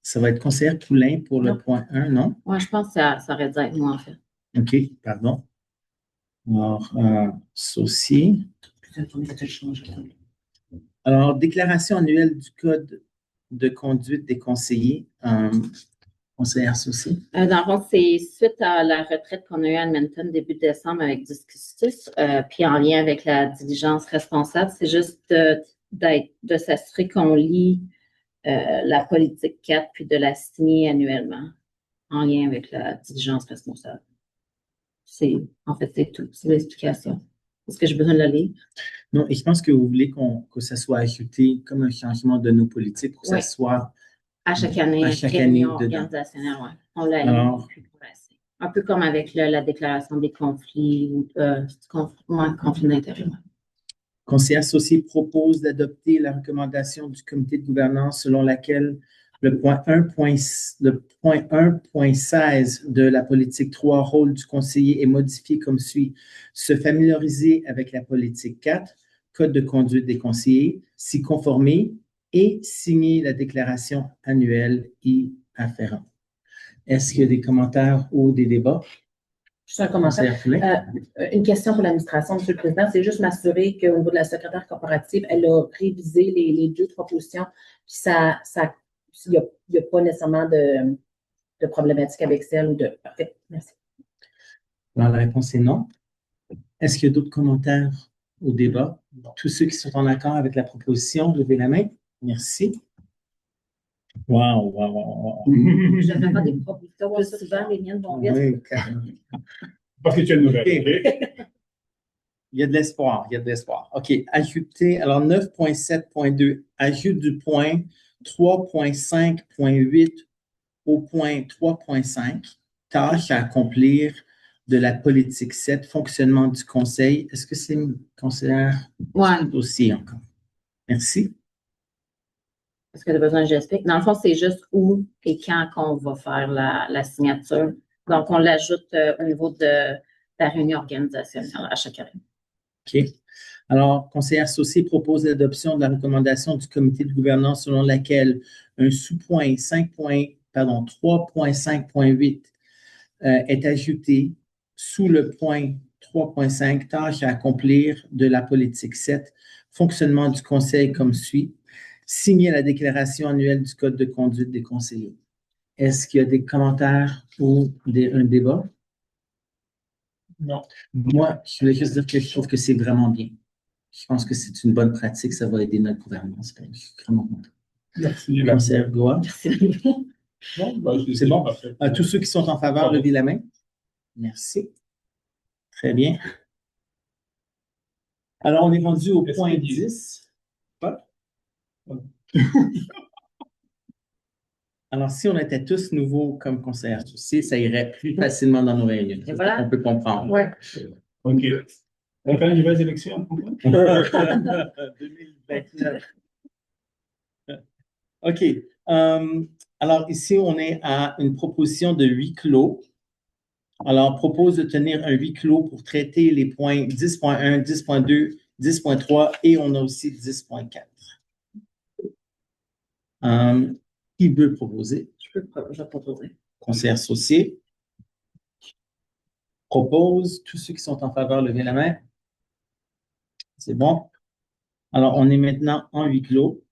ça va être conseillère Poulain pour le point 1, non? Oui, je pense que ça aurait dû être moi, en fait. OK, pardon. Alors, Saucier. Alors, déclaration annuelle du Code de conduite des conseillers. Conseillère Soucy. Dans le fond, c'est suite à la retraite qu'on a eue à Edmonton début décembre avec Discustus, puis en lien avec la diligence responsable, c'est juste de s'assurer qu'on lit la politique 4 puis de la signer annuellement en lien avec la diligence responsable. En fait, c'est tout. C'est l'explication. Est-ce que j'ai besoin de la lire? Non, et je pense que vous voulez que ça soit ajouté comme un changement de nos politiques pour que ça Oui. soit À chaque année, réunion organisationnelle, ouais. On l'a Alors, un peu comme avec la déclaration des conflits ou conflits d'intérêt. Ouais. Conseiller associé propose d'adopter la recommandation du comité de gouvernance selon laquelle le point 1.16 de la politique 3, rôle du conseiller, est modifié comme suit. Se familiariser avec la politique 4, code de conduite des conseillers, s'y conformer et signer la déclaration annuelle y afférente. Est-ce qu'il y a des commentaires ou des débats? Juste un commentaire. Une question pour l'administration, M. le Président, c'est juste m'assurer qu'au niveau de la secrétaire corporative, elle a révisé les deux propositions, puis il n'y a pas nécessairement de problématique avec celle ou de. Parfait, merci. Alors, la réponse est non. Est-ce qu'il y a d'autres commentaires au débat? Tous ceux qui sont en accord avec la proposition, levez la main. Merci. Wow. Je ne fais pas des propositions plus souvent, les miennes vont vite. Oui, carrément. Parce que tu es une nouvelle. OK. Il y a de l'espoir. OK. Ajouter, alors 9.7.2, ajout du point 3.5.8 au point 3.5, tâche à accomplir de la politique 7, fonctionnement du conseil. Est-ce que c'est une conseillère? Oui. Aussi encore. Merci. Est-ce que tu as besoin que j'explique? Dans le fond, c'est juste où et quand qu'on va faire la signature. Donc, on l'ajoute au niveau de la réunion organisationnelle à chaque année. OK. Alors, conseiller associé propose l'adoption de la recommandation du comité de gouvernance selon laquelle un sous-point 3.5.8 est ajouté sous le point 3.5, tâche à accomplir de la politique 7, fonctionnement du conseil comme suit. Signer la déclaration annuelle du code de conduite des conseillers. Est-ce qu'il y a des commentaires ou un débat? Non. Moi, je voulais juste dire que je trouve que c'est vraiment bien. Je pense que c'est une bonne pratique, ça va aider notre gouvernance. Je suis vraiment content. Merci. Conseillère Goua. Merci. C'est bon. À tous ceux qui sont en faveur, levez la main. Merci. Très bien. Alors, on est rendu au point 10. Alors, si on était tous nouveaux comme conseillers associés, ça irait plus facilement dans nos réunions. Et voilà. On peut comprendre. Ouais. OK. On va faire une nouvelle élection. 2029. OK. Alors, ici, on est à une proposition de huis clos. Alors, on propose de tenir un huis clos pour traiter les points 10.1, 10.2, 10.3 et on a aussi 10.4. Qui veut proposer? Je vais proposer. Conseiller associé. Propose. Tous ceux qui sont en faveur, levez la main. C'est bon. Alors, on est maintenant en huis clos.